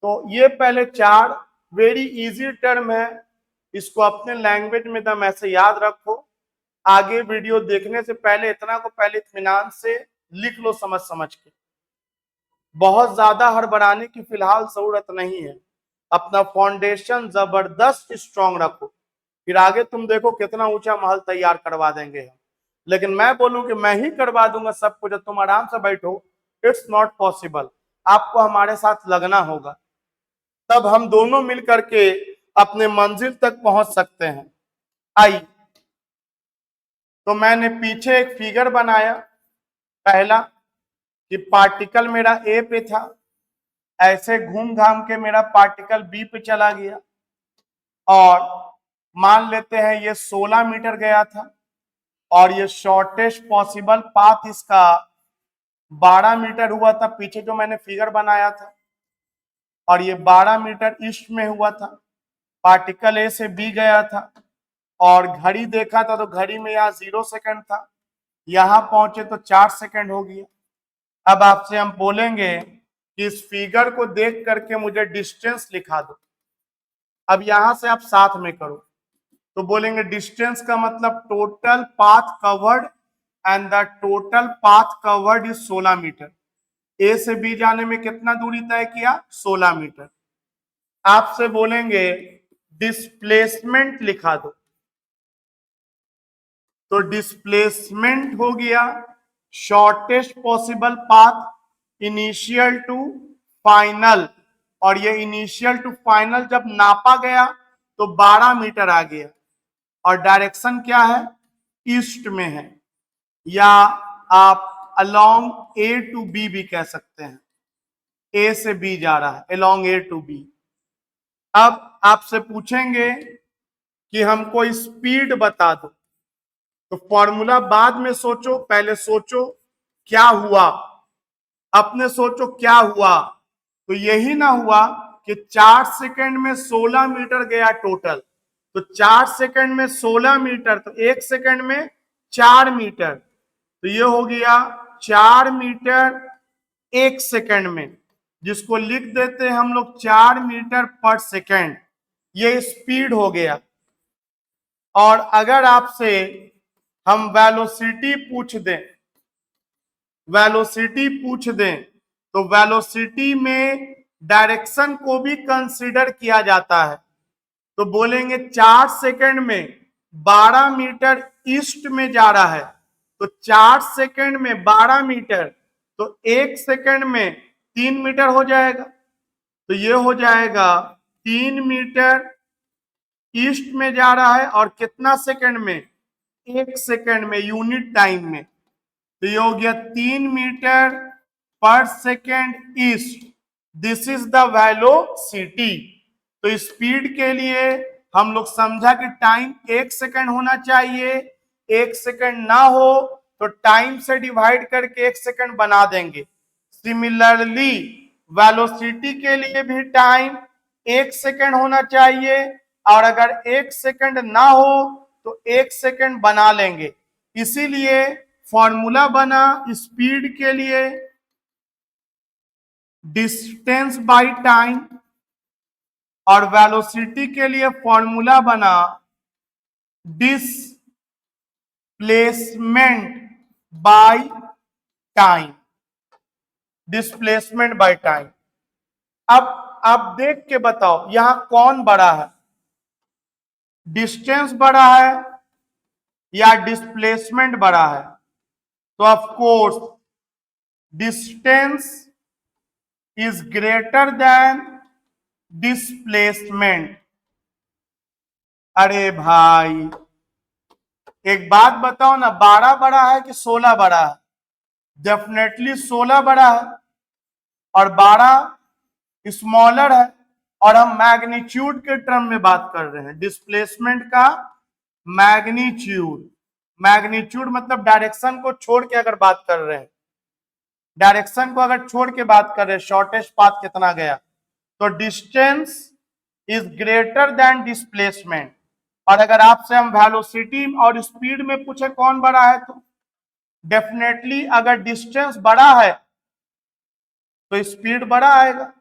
तो ये पहले 4 वेरी इजी टर्म है, इसको अपने लैंग्वेज में दम ऐसे याद रखो। आगे वीडियो देखने से पहले इतना को पहले इत्मीनान से लिख लो समझ समझ के, बहुत ज्यादा हड़बड़ाने की फिलहाल जरूरत नहीं है। अपना फाउंडेशन जबरदस्त स्ट्रांग रखो, फिर आगे तुम देखो कितना ऊंचा महल तैयार करवा देंगे हम। लेकिन मैं बोलूं कि मैं ही करवा दूंगा सब कुछ, तुम आराम से बैठो, इट्स नॉट पॉसिबल। आपको हमारे साथ लगना होगा, तब हम दोनों मिलकर के अपने मंजिल तक पहुंच सकते हैं। आई, तो मैंने पीछे एक फिगर बनाया, पहला कि पार्टिकल मेरा ए पे था, ऐसे घूम घाम के मेरा पार्टिकल बी पे चला गया, और मान लेते हैं ये 16 मीटर गया था, और ये शॉर्टेस्ट पॉसिबल पाथ इसका 12 मीटर हुआ था, पीछे जो मैंने फिगर बनाया था, और ये 12 मीटर ईस्ट में हुआ था। पार्टिकल ए से बी गया था, और घड़ी देखा था तो घड़ी में यहाँ 0 सेकंड था, यहां पहुंचे तो 4 सेकंड हो गया। अब आपसे हम बोलेंगे कि इस फिगर को देख करके मुझे डिस्टेंस लिखा दो। अब यहां से आप साथ में करो, तो बोलेंगे डिस्टेंस का मतलब total path covered, and the total path covered is 16 metre. A से बी जाने में कितना दूरी तय किया? 16 मीटर। आपसे बोलेंगे डिस्प्लेसमेंट लिखा दो, तो डिस्प्लेसमेंट हो गया shortest possible path initial to final, और ये इनिशियल टू फाइनल जब नापा गया तो 12 मीटर आ गया, और डायरेक्शन क्या है? ईस्ट में है, या आप अलोंग ए टू बी भी कह सकते हैं, ए से बी जा रहा है, अलोंग ए टू बी। अब आपसे पूछेंगे कि हमको स्पीड बता दो, तो फॉर्मूला बाद में सोचो, पहले सोचो क्या हुआ, अपने सोचो क्या हुआ। तो यही ना हुआ कि 4 सेकंड में 16 मीटर गया टोटल, तो 4 सेकंड में 16 मीटर, तो 1 सेकंड में 4 मीटर, तो ये हो गया 4 मीटर 1 सेकंड में, जिसको लिख देते हैं हम लोग 4 मीटर पर सेकंड, ये स्पीड हो गया। और अगर आपसे हम वेलोसिटी पूछ दें, वेलोसिटी पूछ दें, तो वेलोसिटी में डायरेक्शन को भी कंसीडर किया जाता है। तो बोलेंगे 4 सेकंड में 12 मीटर ईस्ट में जा रहा है, तो 4 सेकंड में 12 मीटर, तो 1 सेकंड में 3 मीटर हो जाएगा, तो ये हो जाएगा 3 मीटर ईस्ट में जा रहा है और कितना सेकंड में, 1 सेकंड में, यूनिट टाइम में। तो ये हो गया 3 metre per second east. This is the velocity. तो स्पीड के लिए हम लोग समझा कि टाइम 1 सेकंड होना चाहिए। 1 सेकंड ना हो तो टाइम से डिवाइड करके 1 सेकंड बना देंगे। सिमिलरली वेलोसिटी के लिए भी टाइम 1 सेकंड होना चाहिए, और अगर 1 सेकंड ना हो तो 1 सेकंड बना लेंगे। इसीलिए फॉर्मूला बना स्पीड के लिए डिस्टेंस बाय टाइम, और वेलोसिटी के लिए फॉर्मूला बना displacement by time. Displacement by time. अब आप देख के बताओ यहां कौन बड़ा है, डिस्टेंस बड़ा है या डिस्प्लेसमेंट बड़ा है? तो of course distance is greater than displacement. अरे भाई एक बात बताओ ना, 12 बड़ा है कि 16 बड़ा है? डेफिनेटली 16 बड़ा है, और 12 स्मॉलर है। और हम मैग्नीट्यूड के टर्म में बात कर रहे हैं, डिस्प्लेसमेंट का मैग्नीट्यूड। मैग्नीट्यूड मतलब डायरेक्शन को छोड़ के अगर बात कर रहे हैं, डायरेक्शन को अगर छोड़ के बात कर रहे हैं, शॉर्टेस्ट पाथ कितना गया, तो distance is greater than displacement. और अगर आपसे हम वेलोसिटी और स्पीड में पूछे कौन बड़ा है, तो डेफिनेटली अगर डिस्टेंस बड़ा है तो स्पीड बड़ा आएगा,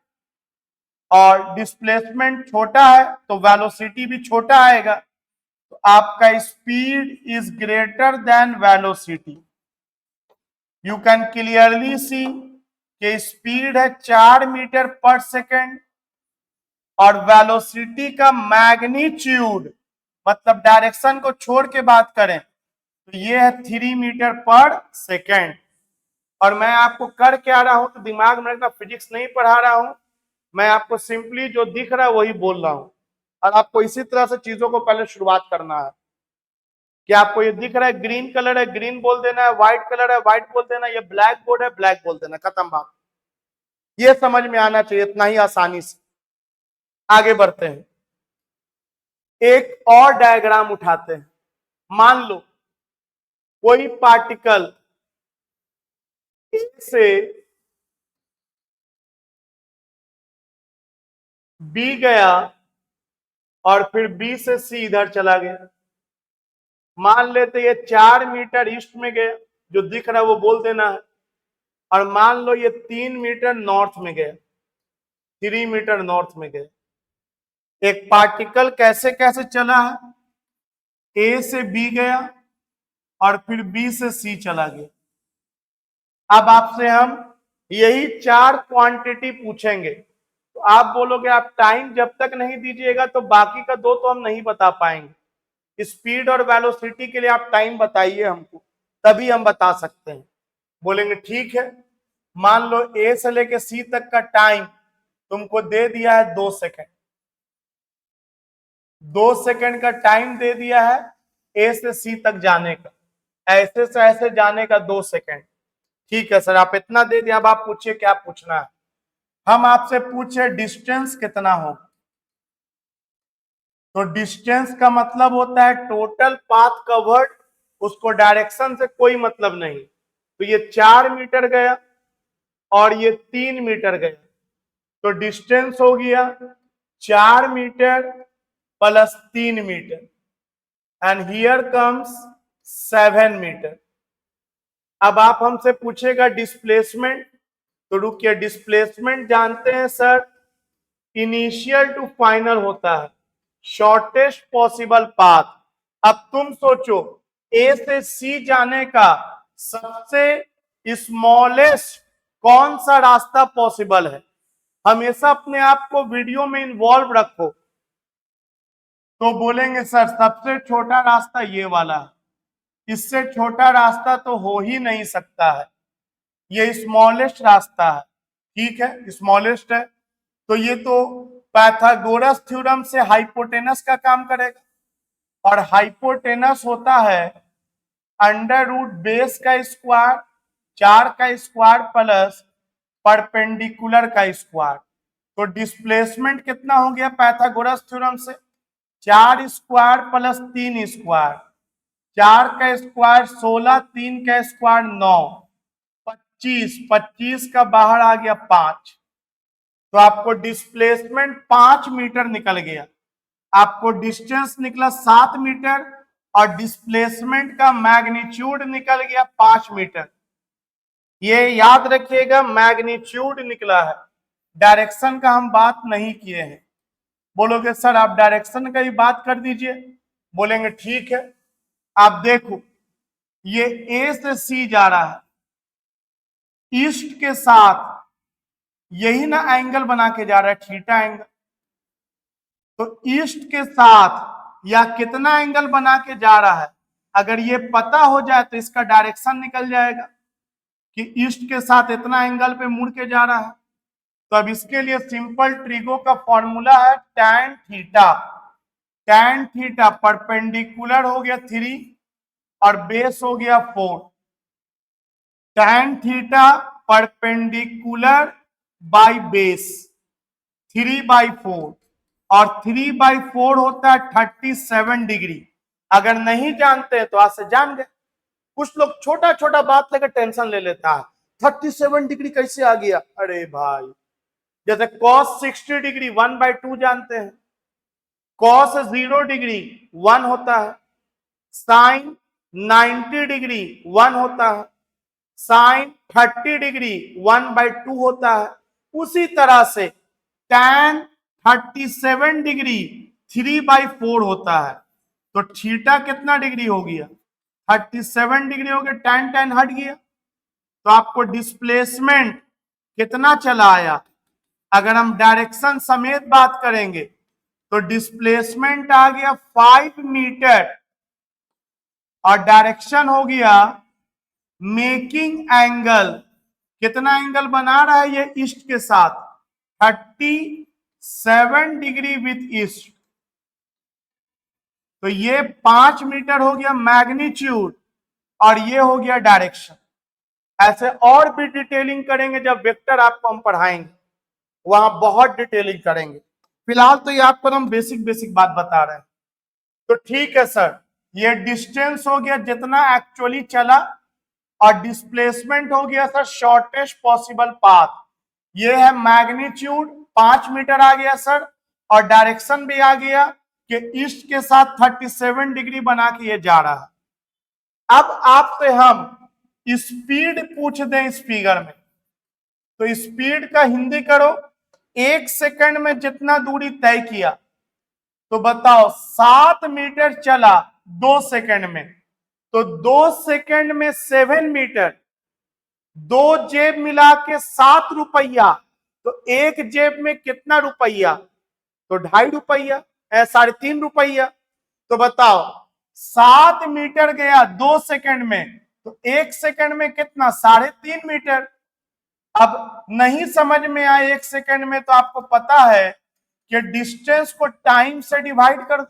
और डिस्प्लेसमेंट छोटा है तो वेलोसिटी भी छोटा आएगा। तो आपका speed is greater than velocity. You can clearly see कि स्पीड है 4 मीटर पर सेकेंड, और वेलोसिटी का मैग्नीट्यूड मतलब डायरेक्शन को छोड़ के बात करें तो ये है 3 मीटर पर सेकेंड। और मैं आपको कर क्या रहा हूं, तो दिमाग में रखना, फिजिक्स नहीं पढ़ा रहा हूं, मैं आपको सिंपली जो दिख रहा है वही बोल रहा हूं। और आपको इसी तरह से चीजों को पहले शुरुआत करना है कि आपको ये दिख रहा है ग्रीन कलर है, ग्रीन बोल देना है, व्हाइट कलर है, व्हाइट बोल देना है, ये ब्लैक बोर्ड है, ब्लैक बोल देना, खत्म बात। ये समझ में आना चाहिए, इतना ही आसानी से। आगे बढ़ते हैं, एक और डायग्राम उठाते हैं। मान लो कोई पार्टिकल ए से बी गया और फिर बी से सी इधर चला गया। मान लेते ये 4 मीटर ईस्ट में गया, जो दिख रहा है वो बोल देना है। और मान लो ये 3 मीटर नॉर्थ में गया, 3 मीटर नॉर्थ में गया। एक पार्टिकल कैसे कैसे चला है, ए से बी गया और फिर बी से सी चला गया। अब आपसे हम यही 4 क्वांटिटी पूछेंगे, तो आप बोलोगे आप टाइम जब तक नहीं दीजिएगा तो बाकी का 2 तो हम नहीं बता पाएंगे। स्पीड और वेलोसिटी के लिए आप टाइम बताइए हमको, तभी हम बता सकते हैं। बोलेंगे ठीक है, मान लो ए से लेके सी तक का टाइम तुमको दे दिया है 2 सेकंड। 2 सेकंड का टाइम दे दिया है ए से सी तक जाने का, ऐसे से ऐसे जाने का 2 सेकंड। ठीक है सर, आप इतना दे दिया, अब आप पूछिए क्या पूछना है। हम आपसे पूछे डिस्टेंस कितना हो, तो डिस्टेंस का मतलब होता है टोटल पाथ कवर्ड, उसको डायरेक्शन से कोई मतलब नहीं। तो ये 4 मीटर गया और ये 3 मीटर गया, तो डिस्टेंस हो गया 4 metre plus 3 metre, and here comes 7 metre. अब आप हमसे पूछेगा डिस्प्लेसमेंट, तो रुकिए, डिस्प्लेसमेंट जानते हैं सर, इनिशियल टू फाइनल होता है, शॉर्टेस्ट पॉसिबल पाथ। अब तुम सोचो ए से सी जाने का सबसे स्मॉलेस्ट कौन सा रास्ता पॉसिबल है? हमेशा अपने आप को वीडियो में इन्वॉल्व रखो। तो बोलेंगे सर सबसे छोटा रास्ता ये वाला है, इससे छोटा रास्ता तो हो ही नहीं सकता है, ये स्मॉलेस्ट रास्ता है। ठीक है, स्मॉलेस्ट है, तो ये तो पाइथागोरस थ्योरम से हाइपोटेनस का काम करेगा और हाइपोटेनस होता है अंडर रूट बेस का स्क्वायर 4 का स्क्वायर प्लस परपेंडिकुलर का स्क्वायर। तो डिस्प्लेसमेंट कितना हो गया पाइथागोरस थ्योरम से 4 स्क्वायर प्लस 3 स्क्वायर, 4 का स्क्वायर 16, 3 का स्क्वायर 9, 25, 25 का बाहर आ गया 5। तो आपको डिस्प्लेसमेंट 5 मीटर निकल गया, आपको डिस्टेंस निकला 7 मीटर और डिस्प्लेसमेंट का मैग्नीट्यूड निकल गया 5 मीटर। ये याद रखिएगा मैग्नीट्यूड निकला है, डायरेक्शन का हम बात नहीं किए हैं। बोलोगे सर आप डायरेक्शन का ही बात कर दीजिए, बोलेंगे ठीक है। आप देखो ये ए से सी जा रहा है, ईस्ट के साथ यही ना एंगल बना के जा रहा है थीटा एंगल। तो ईस्ट के साथ या कितना एंगल बना के जा रहा है, अगर ये पता हो जाए तो इसका डायरेक्शन निकल जाएगा कि ईस्ट के साथ इतना एंगल पे मुड़ के जा रहा है। तो अब इसके लिए सिंपल ट्रिगो का फॉर्मूला है tan theta. tan theta perpendicular हो गया 3 और बेस हो गया 4। tan theta perpendicular by base 3/4 और 3/4 होता है 37 डिग्री। अगर नहीं जानते तो आज से जान गए। कुछ लोग छोटा छोटा बात लेकर टेंशन ले लेता है, 37 डिग्री कैसे आ गया। अरे भाई जैसे cos 60 डिग्री 1/2 जानते हैं, cos 0 डिग्री 1 होता है, sin 90 डिग्री 1 होता है, sin 30 डिग्री 1/2 होता है। उसी तरह से tan 37 डिग्री 3/4 होता है। तो थीटा कितना डिग्री हो गया 37 डिग्री हो गया, tan tan हट गया। तो आपको डिस्प्लेसमेंट कितना चला आया, अगर हम डायरेक्शन समेत बात करेंगे तो डिस्प्लेसमेंट आ गया 5 मीटर और डायरेक्शन हो गया मेकिंग एंगल। कितना एंगल बना रहा है ये ईस्ट के साथ 37 डिग्री विथ ईस्ट। तो ये 5 मीटर हो गया मैग्नीट्यूड और ये हो गया डायरेक्शन। ऐसे और भी डिटेलिंग करेंगे जब वेक्टर आपको हम पढ़ाएंगे, वहां बहुत डिटेलिंग करेंगे। फिलहाल तो ये आपको हम बेसिक बेसिक बात बता रहे हैं। तो ठीक है सर, ये डिस्टेंस हो गया जितना एक्चुअली चला और डिस्प्लेसमेंट हो गया सर शॉर्टेस्ट पॉसिबल पाथ। ये है मैग्नीट्यूड 5 मीटर आ गया सर और डायरेक्शन भी आ गया कि ईस्ट के साथ 37 डिग्री बना के ये जा रहा है। अब आपसे हम स्पीड पूछ दें इस फिगर में, तो स्पीड का हिंदी करो। 1 सेकंड में जितना दूरी तय किया, तो बताओ 7 मीटर चला 2 सेकंड में, तो 2 सेकंड में 7 मीटर, 2 जेब मिला के 7 रुपया, तो एक जेब में कितना रुपया, तो 2.5 रुपया, 3.5 रुपया। तो बताओ 7 मीटर गया 2 सेकंड में, तो 1 सेकंड में कितना 3.5 मीटर। अब नहीं समझ में आए 1 सेकंड में, तो आपको पता है कि डिस्टेंस को टाइम से डिवाइड कर दो।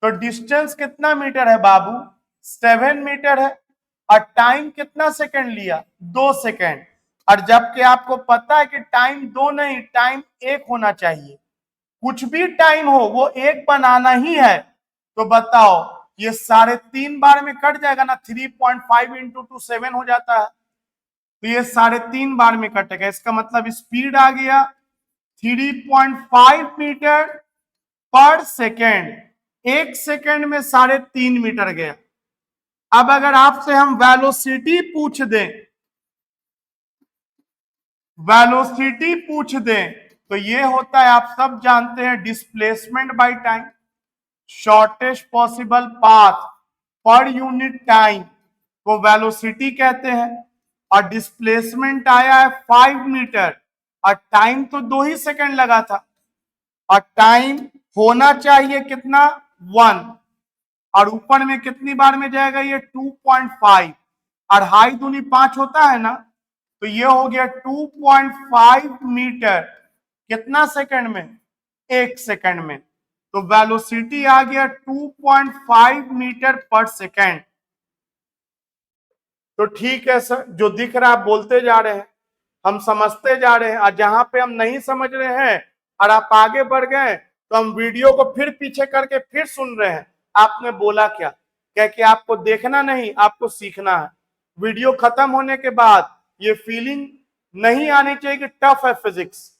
तो डिस्टेंस कितना मीटर है बाबू 7 मीटर है और टाइम कितना सेकंड लिया 2 सेकंड। और जबकि आपको पता है कि टाइम 2 नहीं टाइम 1 होना चाहिए, कुछ भी टाइम हो वो 1 बनाना ही है। तो बताओ ये 3.5 बार में कट जाएगा ना, 3.5 इंटू 2 7 हो जाता है, तो ये 3.5 बार में कटेगा। इसका मतलब स्पीड आ गया 3.5 मीटर पर सेकेंड। 1 सेकेंड में 3.5 मीटर गया। अब अगर आपसे हम वेलोसिटी पूछ दें, वेलोसिटी पूछ दें तो ये होता है, आप सब जानते हैं, displacement by time, shortest possible path पर यूनिट टाइम को वेलोसिटी कहते हैं। और डिस्प्लेसमेंट आया है 5 मीटर और टाइम तो 2 ही सेकंड लगा था, और टाइम होना चाहिए कितना 1, और ऊपर में कितनी बार में जाएगा ये 2.5, और हाई दूनी 5 होता है ना, तो ये हो गया 2.5 मीटर कितना सेकंड में? 1 सेकंड में। तो वेलोसिटी आ गया 2.5 मीटर पर सेकंड। तो ठीक है सर, जो दिख रहा है आप बोलते जा रहे हैं, हम समझते जा रहे हैं, और जहां पे हम नहीं समझ रहे हैं और आप आगे बढ़ गए तो हम वीडियो को फिर पीछे करके फिर सुन रहे हैं आपने बोला क्या। क्या कि आपको देखना नहीं, आपको सीखना है। वीडियो खत्म होने के बाद ये फीलिंग नहीं आनी चाहिए कि टफ है फिजिक्स,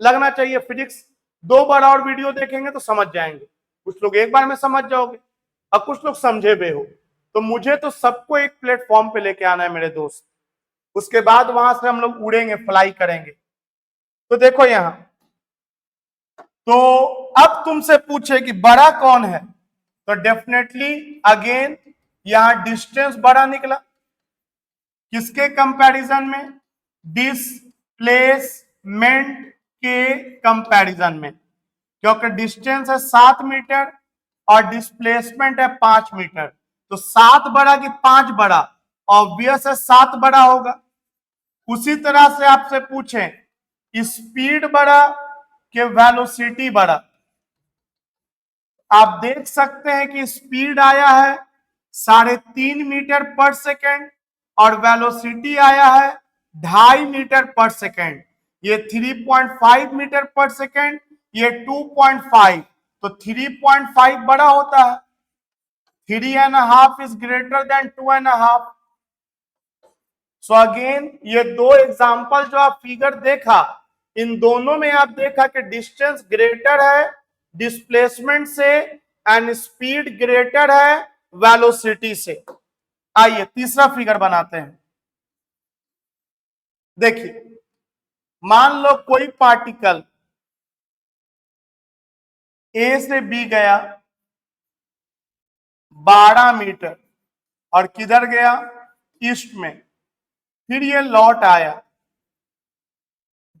लगना चाहिए फिजिक्स 2 बार और वीडियो देखेंगे तो समझ जाएंगे। कुछ लोग एक बार में समझ जाओगे और कुछ लोग समझे भी हो। तो मुझे तो सबको एक प्लेटफॉर्म पे लेके आना है मेरे दोस्त, उसके बाद वहां से हम लोग उड़ेंगे, फ्लाई करेंगे। तो देखो यहां, तो अब तुमसे पूछे कि बड़ा कौन है, तो डेफिनेटली अगेन यहां डिस्टेंस बड़ा निकला। किसके कंपैरिजन में? डिस्प्लेसमेंट के कंपैरिजन में, क्योंकि डिस्टेंस है 7 मीटर और डिस्प्लेसमेंट है 5 मीटर। तो 7 बड़ा कि 5 बड़ा? ऑब्वियस है 7 बड़ा होगा। उसी तरह से आपसे पूछें स्पीड बड़ा कि वेलोसिटी बड़ा, आप देख सकते हैं कि स्पीड आया है 3.5 मीटर पर सेकेंड और वेलोसिटी आया है 2.5 मीटर पर सेकेंड। ये 3.5 मीटर पर सेकेंड, ये 2.5, तो 3.5 बड़ा होता है। 3.5 is greater then 2.5। So again ये 2 एग्जांपल जो आप फिगर देखा, इन दोनों में आप देखा कि डिस्टेंस ग्रेटर है डिस्प्लेसमेंट से एंड स्पीड ग्रेटर है वेलोसिटी से। आइए तीसरा फिगर बनाते हैं। देखिए, मान लो कोई पार्टिकल ए से बी गया 12 मीटर और किधर गया? ईस्ट में। फिर ये लौट आया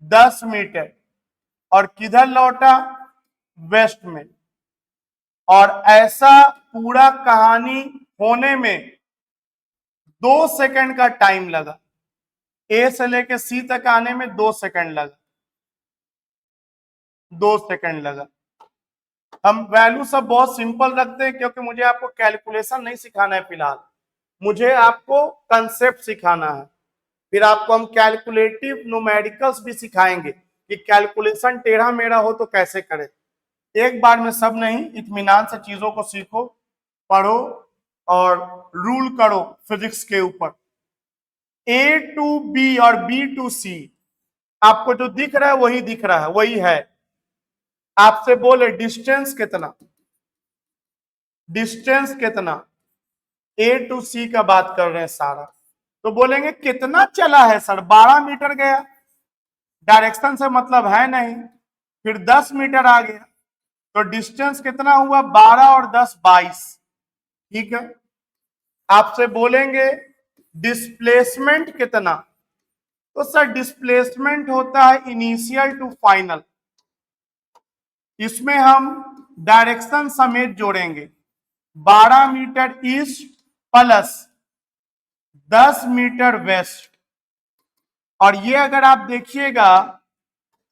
10 मीटर और किधर लौटा? वेस्ट में। और ऐसा पूरा कहानी होने में 2 सेकंड का टाइम लगा। ए से लेके सी तक आने में 2 सेकंड लगा, 2 सेकंड लगा। हम वैल्यू सब बहुत सिंपल रखते हैं क्योंकि मुझे आपको कैलकुलेशन नहीं सिखाना है फिलहाल, मुझे आपको कंसेप्ट सिखाना है। फिर आपको हम कैलकुलेटिव न्यूमेरिकल्स भी सिखाएंगे कि कैलकुलेशन टेढ़ा मेढ़ा हो तो कैसे करें। एक बार में सब नहीं, इत्मीनान से चीजों को सीखो, पढ़ो और रूल करो फिजिक्स के ऊपर। ए टू बी और बी टू सी, आपको जो दिख रहा है वही दिख रहा है, वही है। आपसे बोले डिस्टेंस कितना, डिस्टेंस कितना, ए टू सी का बात कर रहे हैं सारा, तो बोलेंगे कितना चला है सर? 12 मीटर गया, डायरेक्शन से मतलब है नहीं। फिर 10 मीटर आ गया, तो डिस्टेंस कितना हुआ? 12 और 10 22। ठीक है। आपसे बोलेंगे डिस्प्लेसमेंट कितना, तो सर डिस्प्लेसमेंट होता है इनिशियल टू फाइनल, इसमें हम डायरेक्शन समेत जोड़ेंगे। 12 metre east plus 10 metre west. और ये अगर आप देखिएगा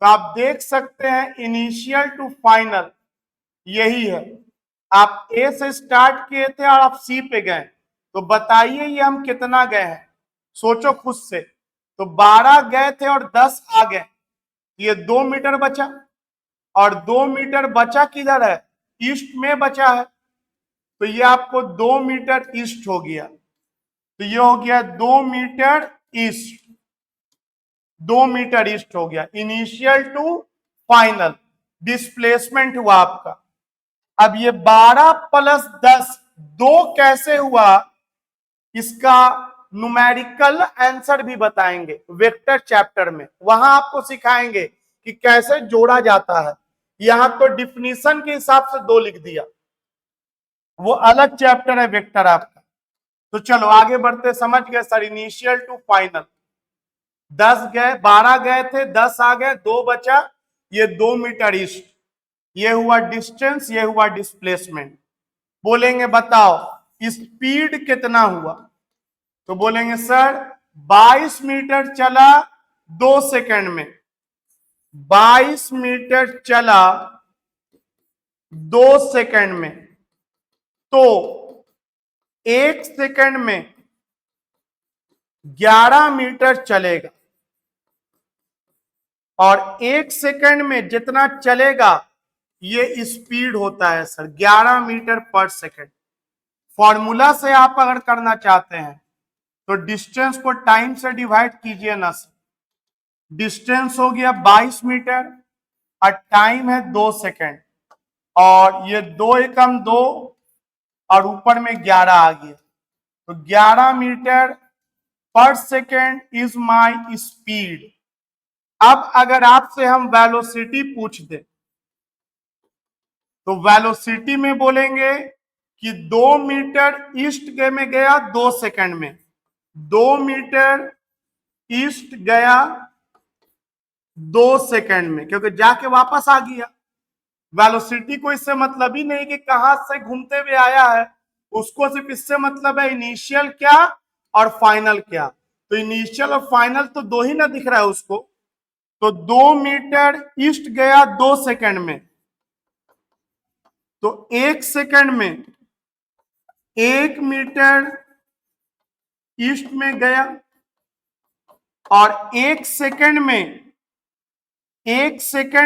तो आप देख सकते हैं इनिशियल टू फाइनल यही है। आप ए से स्टार्ट किए थे और आप सी पे गए, तो बताइए ये हम कितना गए हैं? सोचो खुद से। तो 12 गए थे और 10 आ गए, ये 2 मीटर बचा, और 2 मीटर बचा किधर है? ईस्ट में बचा है, तो ये आपको 2 मीटर ईस्ट हो गया। तो ये हो गया 2 मीटर ईस्ट, 2 मीटर ईस्ट हो गया। इनिशियल टू फाइनल डिस्प्लेसमेंट हुआ आपका। अब ये 12 प्लस 10 2 कैसे हुआ, इसका न्यूमेरिकल आंसर भी बताएंगे वेक्टर चैप्टर में, वहां आपको सिखाएंगे कि कैसे जोड़ा जाता है। यहां तो डिफिनीशन के हिसाब से 2 लिख दिया, वो अलग चैप्टर है वेक्टर आपका। तो चलो आगे बढ़ते, समझ गए सर इनिशियल टू फाइनल। 10 गए, 12 गए थे, 10 आ गए, 2 बचा, ये 2 मीटर ईस्ट, ये हुआ डिस्टेंस, ये हुआ डिस्प्लेसमेंट। बोलेंगे बताओ स्पीड कितना हुआ, तो बोलेंगे सर 22 मीटर चला 2 सेकंड में। 22 मीटर चला 2 सेकंड में, तो 1 सेकंड में 11 मीटर चलेगा, और 1 सेकंड में जितना चलेगा ये स्पीड होता है sir, 11 metre per second. Formula से आप अगर करना चाहते हैं तो डिस्टेंस को टाइम से डिवाइड कीजिए ना सर। डिस्टेंस हो गया 22 मीटर और टाइम है 2 सेकंड, और ये 2 एकम 2 और ऊपर में 11 आ गया, तो 11 metre per second is my speed. अब अगर आपसे हम वेलोसिटी पूछ दे तो वेलोसिटी में बोलेंगे कि 2 मीटर ईस्ट में गया 2 सेकंड में, 2 मीटर ईस्ट गया 2 सेकंड में, क्योंकि जाके वापस आ गया। वेलोसिटी को इससे मतलब ही नहीं कि कहां से घूमते हुए आया है, उसको सिर्फ इससे मतलब है इनिशियल क्या और फाइनल क्या। तो इनिशियल और फाइनल तो दो ही ना दिख रहा है उसको, तो 2 मीटर ईस्ट गया 2 सेकंड में, तो 1 सेकंड में 1 मीटर ईस्ट में गया, और 1 सेकंड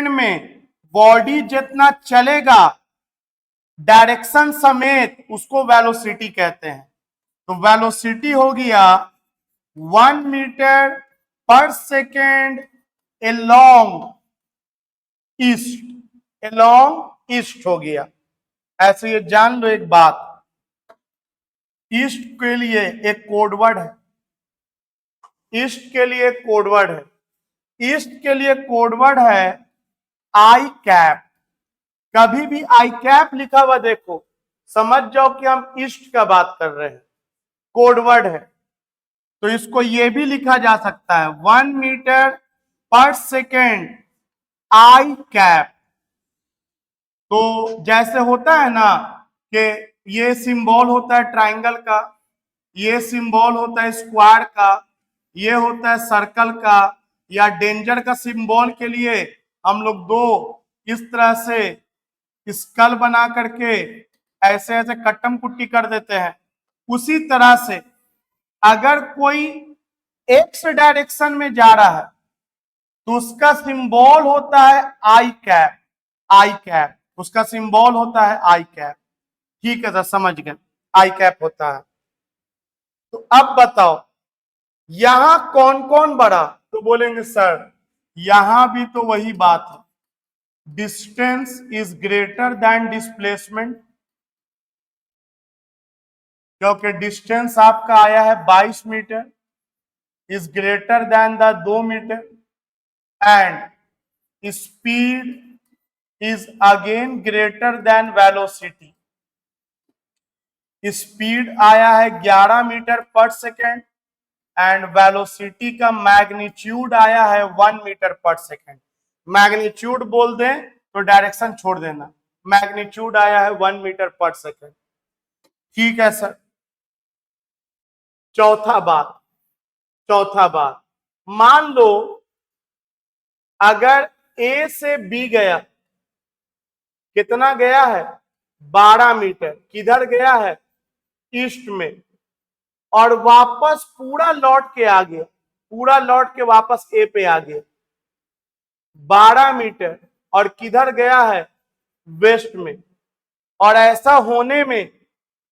में बॉडी जितना चलेगा डायरेक्शन समेत उसको वेलोसिटी कहते हैं। तो वेलोसिटी हो गया 1 metre per second along east हो गया। ऐसे ये जान लो एक बात, ईस्ट के लिए एक कोडवर्ड है, ईस्ट के लिए कोडवर्ड है, ईस्ट के लिए कोडवर्ड है आई कैप। कभी भी आई कैप लिखा हुआ देखो समझ जाओ कि हम ईस्ट का बात कर रहे हैं, कोडवर्ड है। तो इसको ये भी लिखा जा सकता है 1 metre per second I cap. तो जैसे होता है ना कि ये सिंबल होता है ट्राइंगल का, ये सिंबल होता है स्क्वायर का, ये होता है सर्कल का, या डेंजर का सिंबल के लिए हम लोग दो इस तरह से स्कल बना करके ऐसे ऐसे कट्टम कुट्टी कर देते हैं। उसी तरह से अगर कोई एक्स डायरेक्शन में जा रहा है तो उसका सिंबल होता है आई कैप, आई कैप उसका सिंबल होता है आई कैप। ठीक है सर, समझ गए, आई कैप होता है। तो अब बताओ यहां कौन कौन बढ़ा, तो बोलेंगे सर यहां भी तो वही बात है, distance is greater than displacement, क्योंकि डिस्टेंस आपका आया है 22 metre, is greater than the 2 metre, and speed is again greater than velocity. Speed आया है 11 metre per second and velocity का मैग्नीट्यूड आया है 1 मीटर पर सेकेंड। मैग्नीट्यूड बोल दें तो डायरेक्शन छोड़ देना, मैग्नीट्यूड आया है 1 मीटर पर सेकेंड। ठीक है सर। चौथा बात मान लो अगर ए से बी गया, कितना गया है 12 मीटर, किधर गया है ईस्ट में, और वापस पूरा लौट के आ गया, पूरा लौट के वापस ए पे आ गया 12 मीटर, और किधर गया है वेस्ट में, और ऐसा होने में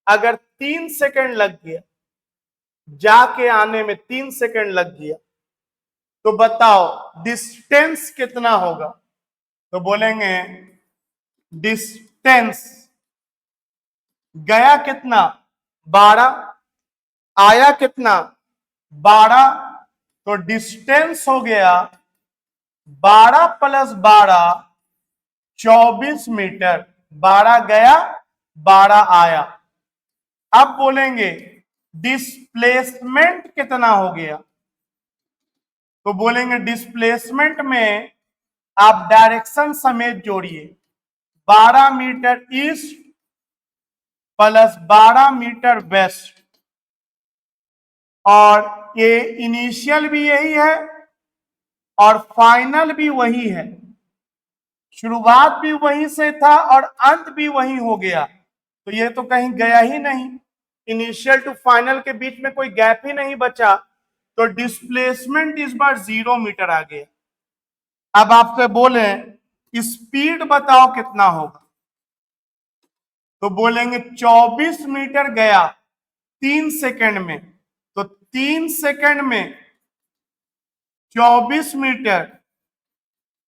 अगर 3 सेकंड लग गया, जाके आने में 3 सेकंड लग गया, तो बताओ डिस्टेंस कितना होगा। तो बोलेंगे डिस्टेंस गया कितना 12, आया कितना 12, तो डिस्टेंस हो गया 12 प्लस 12 24 मीटर। 12 गया 12 आया। अब बोलेंगे डिस्प्लेसमेंट कितना हो गया, तो बोलेंगे डिस्प्लेसमेंट में आप डायरेक्शन समेत जोड़िए, 12 metre east plus 12 metre west, और ये इनिशियल भी यही है और फाइनल भी वही है, शुरुआत भी वहीं से था और अंत भी वहीं हो गया, तो ये तो कहीं गया ही नहीं। इनिशियल टू फाइनल के बीच में कोई गैप ही नहीं बचा, तो डिस्प्लेसमेंट इस बार 0 मीटर आ गया। अब आपसे बोले स्पीड बताओ कितना होगा, तो बोलेंगे 24 मीटर गया 3 सेकंड में, तो 3 सेकंड में 24 मीटर,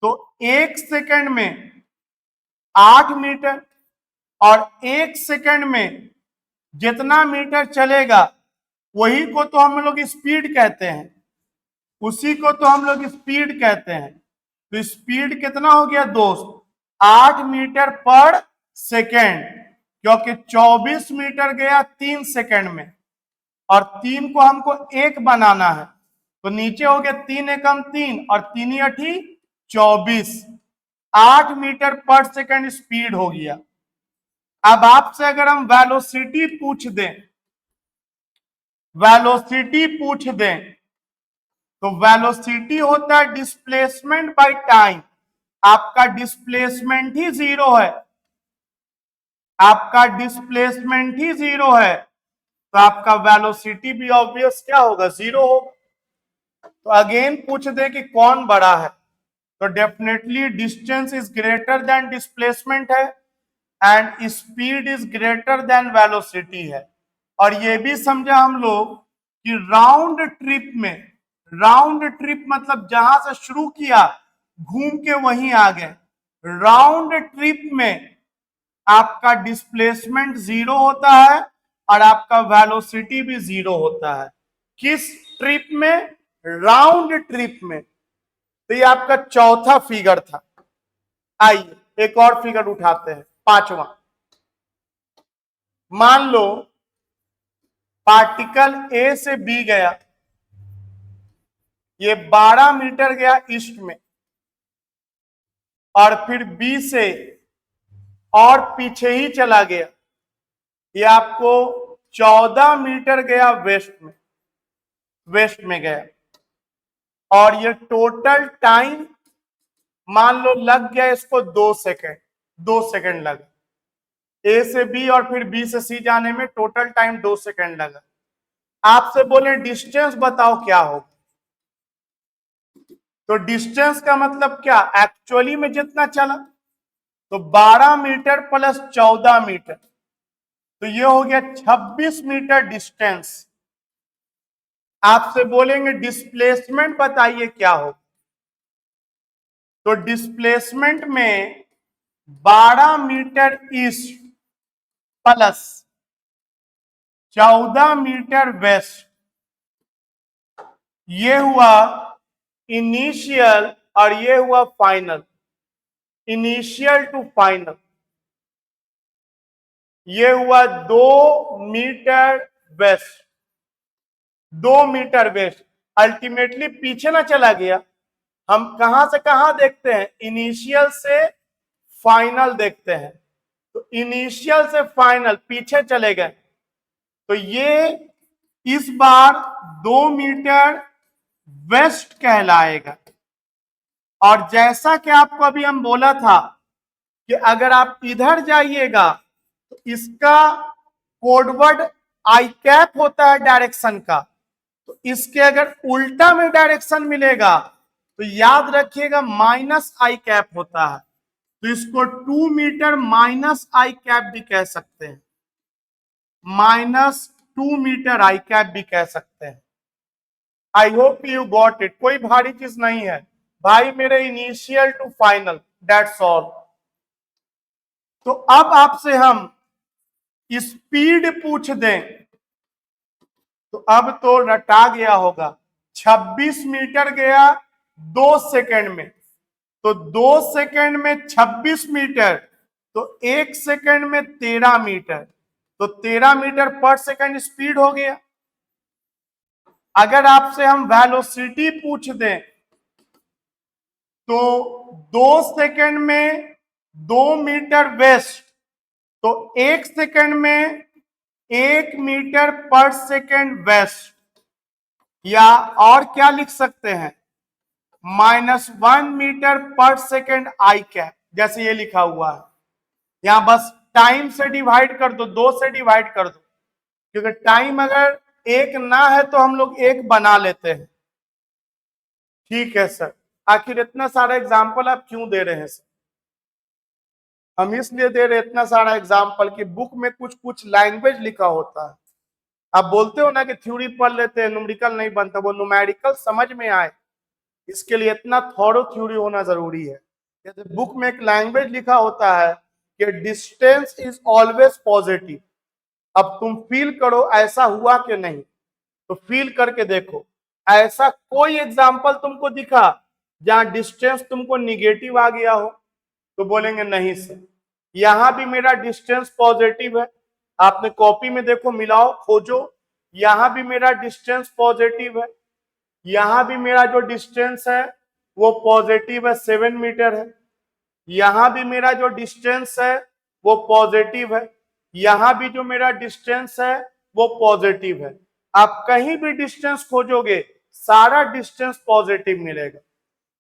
तो 1 सेकंड में 8 मीटर, और 1 सेकंड में जितना मीटर चलेगा वही को तो हम लोग स्पीड कहते हैं, उसी को तो हम लोग स्पीड कहते हैं। तो स्पीड कितना हो गया दोस्त, 8 मीटर पर सेकेंड, क्योंकि 24 मीटर गया 3 सेकेंड में, और 3 को हमको 1 बनाना है, तो नीचे हो गया 3 एकम 3 और 3 अठी 24, 8 मीटर पर सेकेंड स्पीड हो गया। अब आपसे अगर हम वेलोसिटी पूछ दें, वेलोसिटी पूछ दें, तो वेलोसिटी होता है डिस्प्लेसमेंट बाय टाइम। आपका डिस्प्लेसमेंट ही 0 है, आपका डिस्प्लेसमेंट ही 0 है, तो आपका वेलोसिटी भी ऑब्वियस क्या होगा, 0 होगा। तो अगेन पूछ दे कि कौन बड़ा है, तो definitely distance is greater than displacement है, and speed is greater than velocity है। और ये भी समझा हम लोग कि राउंड ट्रिप में, राउंड ट्रिप मतलब जहां से शुरू किया घूम के वहीं आ गए, राउंड ट्रिप में आपका डिस्प्लेसमेंट 0 होता है और आपका वेलोसिटी भी 0 होता है। किस ट्रिप में, राउंड ट्रिप में। तो ये आपका चौथा फिगर था। आइए एक और फिगर उठाते हैं, पांचवा। मान लो पार्टिकल ए से बी गया, ये 12 मीटर गया ईस्ट में, और फिर बी से और पीछे ही चला गया, ये आपको 14 मीटर गया वेस्ट में, वेस्ट में गया, और ये टोटल टाइम मान लो लग गया इसको 2 सेकेंड, 2 सेकेंड लगा ए से बी और फिर बी से सी जाने में, टोटल टाइम 2 सेकेंड लगा। आपसे बोले डिस्टेंस बताओ क्या होगा, तो डिस्टेंस का मतलब क्या, एक्चुअली में जितना चला, तो 12 मीटर प्लस 14 मीटर, तो ये हो गया 26 मीटर डिस्टेंस। आपसे बोलेंगे डिस्प्लेसमेंट बताइए क्या हो, तो डिस्प्लेसमेंट में 12 metre east plus 14 metre west, ये हुआ इनिशियल और ये हुआ फाइनल, इनिशियल टू फाइनल, ये हुआ 2 metre west, 2 metre west. Ultimately पीछे ना चला गया, हम कहां से कहां देखते हैं, इनिशियल से फाइनल देखते हैं, तो इनिशियल से फाइनल पीछे चले गए, तो ये इस बार 2 मीटर वेस्ट कहलाएगा। और जैसा कि आपको अभी हम बोला था कि अगर आप इधर जाइएगा तो इसका कोडवर्ड आई कैप होता है डायरेक्शन का, तो इसके अगर उल्टा में डायरेक्शन मिलेगा तो याद रखिएगा माइनस आई कैप होता है, तो इसको 2 मीटर माइनस आई कैप भी कह सकते हैं, -2 मीटर आई कैप भी कह सकते हैं। I hope you got it, कोई भारी चीज नहीं है भाई मेरे, initial to final, that's all. तो अब आपसे हम स्पीड पूछ दें, तो अब तो रटा गया होगा, 26 मीटर गया 2 सेकंड में, तो 2 सेकंड में 26 मीटर, तो 1 सेकंड में 13 मीटर, तो 13 मीटर पर सेकंड स्पीड हो गया। अगर आपसे हम वेलोसिटी पूछ दें, तो 2 सेकंड में 2 मीटर वेस्ट, तो 1 सेकंड में 1 मीटर पर सेकंड वेस्ट, या और क्या लिख सकते हैं, -1 metre per second I cap, जैसे ये लिखा हुआ है। यहां बस टाइम से डिवाइड कर दो, 2 से डिवाइड कर दो, क्योंकि टाइम अगर 1 ना है तो हम लोग 1 बना लेते हैं। ठीक है सर, आखिर इतना सारा एग्जाम्पल आप क्यों दे रहे हैं सर? हम इसलिए दे रहे इतना सारा एग्जाम्पल कि बुक में कुछ कुछ लैंग्वेज लिखा होता है। आप बोलते हो ना कि थ्योरी पढ़ लेते हैं, न्यूमेरिकल नहीं बनता, वो न्यूमेरिकल समझ में आए इसके लिए इतना थॉरो थ्योरी होना जरूरी है। जैसे बुक में एक लैंग्वेज लिखा होता है कि डिस्टेंस इज ऑलवेज पॉजिटिव। अब तुम फील करो ऐसा हुआ कि नहीं, तो फील करके देखो, ऐसा कोई एग्जाम्पल तुमको दिखा जहां डिस्टेंस तुमको निगेटिव आ गया हो? तो बोलेंगे नहीं सर, यहां भी मेरा डिस्टेंस पॉजिटिव है। आपने कॉपी में देखो, मिलाओ, खोजो, यहां भी मेरा डिस्टेंस पॉजिटिव है, यहां भी मेरा जो डिस्टेंस है वो पॉजिटिव है, 7 मीटर है। यहां भी मेरा जो डिस्टेंस है वो पॉजिटिव है, यहां भी जो मेरा डिस्टेंस है वो पॉजिटिव है। आप कहीं भी डिस्टेंस खोजोगे सारा डिस्टेंस पॉजिटिव मिलेगा।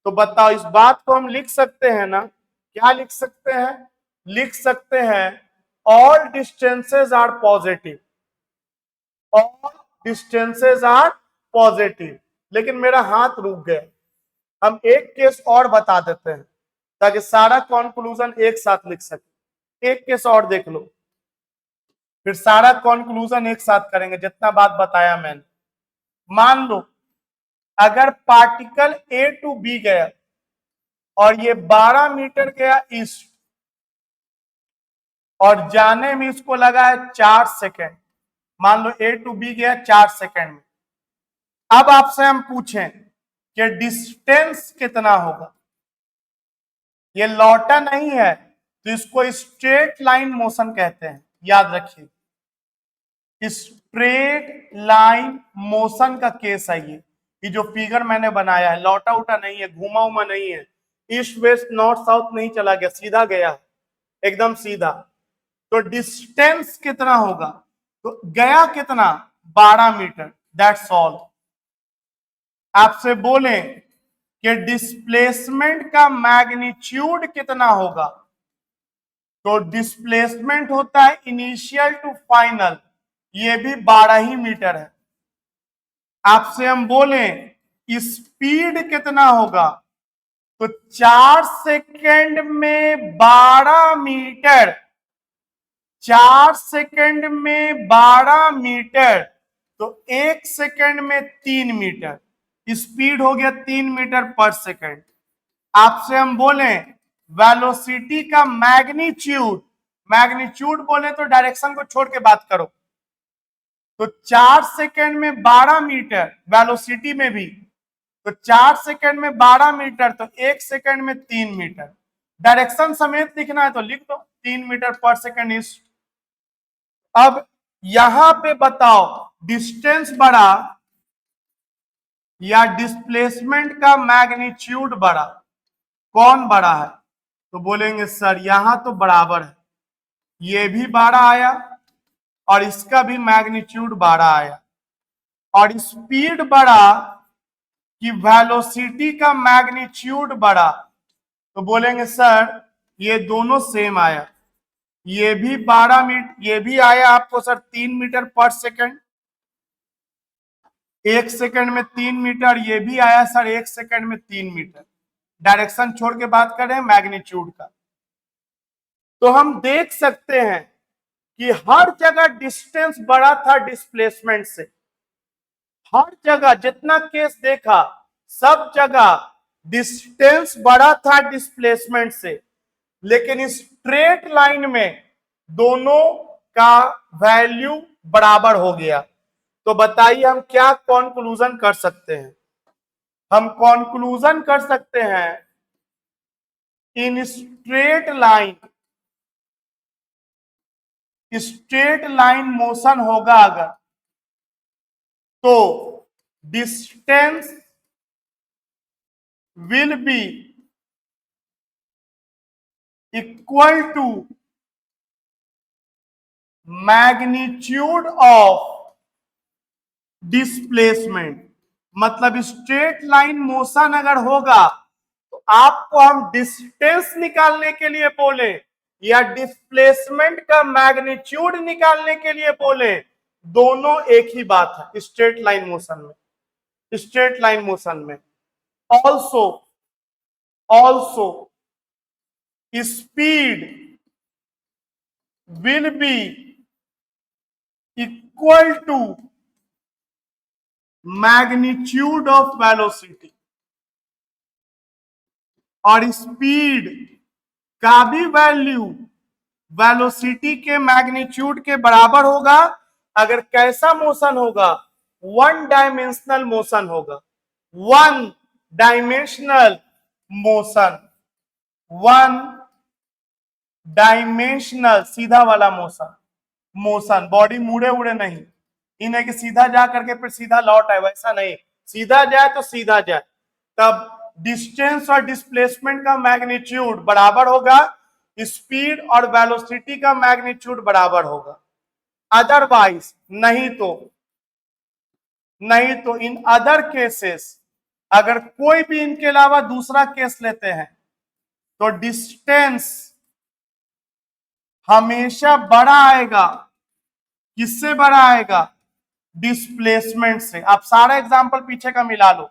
तो बताओ, इस बात को हम लिख सकते हैं ना? क्या लिख सकते हैं? लिख सकते हैं all distances are positive, all distances are positive. लेकिन मेरा हाथ रुक गया, हम एक केस और बता देते हैं ताकि सारा कंक्लूजन एक साथ लिख सके। एक केस और देख लो, फिर सारा कंक्लूजन एक साथ करेंगे जितना बात बताया मैंने। मान लो अगर पार्टिकल ए टू बी गया और ये 12 मीटर गया ईस्ट और जाने में इसको लगा है 4 सेकेंड। मान लो ए टू बी गया 4 सेकेंड में। अब आपसे हम पूछें कि डिस्टेंस कितना होगा? ये लौटा नहीं है तो इसको स्ट्रेट लाइन मोशन कहते हैं, याद रखिए। स्ट्रेट लाइन मोशन का केस है ये जो फिगर मैंने बनाया है, लौटा उटा नहीं है, घुमा उमा नहीं है, ईस्ट वेस्ट नॉर्थ साउथ नहीं चला गया, सीधा गया, एकदम सीधा। तो डिस्टेंस कितना होगा? तो गया कितना? 12 मीटर, दैट्स ऑल। आपसे बोले कि डिस्प्लेसमेंट का मैग्नीट्यूड कितना होगा? तो डिस्प्लेसमेंट होता है इनिशियल टू फाइनल, ये भी 12 ही मीटर है। आपसे हम बोले स्पीड कितना होगा? तो 4 सेकेंड में 12 मीटर, 4 सेकेंड में 12 मीटर, तो 1 सेकेंड में 3 मीटर, स्पीड हो गया 3 मीटर पर सेकेंड। आपसे हम बोले वेलोसिटी का मैग्नीट्यूड, मैग्नीट्यूड बोले तो डायरेक्शन को छोड़ के बात करो, तो 4 सेकेंड में 12 मीटर वेलोसिटी में भी, तो 4 सेकेंड में 12 मीटर, तो 1 सेकेंड में 3 मीटर। डायरेक्शन समेत लिखना है तो लिख दो 3 मीटर पर सेकेंड ईस्ट। अब यहां पे बताओ डिस्टेंस बड़ा या डिस्प्लेसमेंट का मैग्नीट्यूड बड़ा, कौन बड़ा है? तो बोलेंगे सर यहां तो बराबर है, ये भी 12 आया और इसका भी मैग्नीट्यूड 12 आया, और स्पीड बड़ा कि वेलोसिटी का मैग्नीट्यूड बड़ा, तो बोलेंगे सर ये दोनों सेम आया, ये भी 12 मीटर, ये भी आया आपको sir 3 metre per second, 1 second में 3 मीटर, ये भी आया सर 1 सेकेंड में 3 मीटर। डायरेक्शन छोड़ के बात कर रहे हैं मैग्नीट्यूड का। तो हम देख सकते हैं कि हर जगह डिस्टेंस बड़ा था डिस्प्लेसमेंट से, हर जगह जितना केस देखा सब जगह डिस्टेंस बड़ा था डिस्प्लेसमेंट से, लेकिन स्ट्रेट लाइन में दोनों का वैल्यू बराबर हो गया। तो बताइए हम क्या कंक्लूजन कर सकते हैं? हम कंक्लूजन कर सकते हैं इन स्ट्रेट लाइन मोशन होगा अगर, तो distance will be equal to magnitude of displacement. मतलब स्ट्रेट लाइन मोशन अगर होगा तो आपको हम डिस्टेंस निकालने के लिए बोले या डिस्प्लेसमेंट का मैग्नीट्यूड निकालने के लिए बोले, दोनों एक ही बात है स्ट्रेट लाइन मोशन में। स्ट्रेट लाइन मोशन में also speed will be equal to magnitude of velocity, और स्पीड का भी वैल्यू वेलोसिटी के मैग्नीट्यूड के बराबर होगा अगर कैसा मोशन होगा, वन डायमेंशनल मोशन होगा। One dimensional motion, one dimensional सीधा वाला मोशन बॉडी मुड़े उड़े नहीं, इन्हें कि सीधा जा करके फिर सीधा लौट आए, वैसा नहीं, सीधा जाए तो सीधा जाए। तब डिस्टेंस और डिस्प्लेसमेंट का मैग्नीट्यूड बराबर होगा, स्पीड और वेलोसिटी का मैग्नीट्यूड बराबर होगा। अदरवाइज नहीं तो इन अदर केसेस अगर कोई भी इनके अलावा दूसरा केस लेते हैं तो डिस्टेंस हमेशा बड़ा आएगा। किससे बड़ा आएगा? डिस्प्लेसमेंट से। आप सारा एग्जाम्पल पीछे का मिला लो,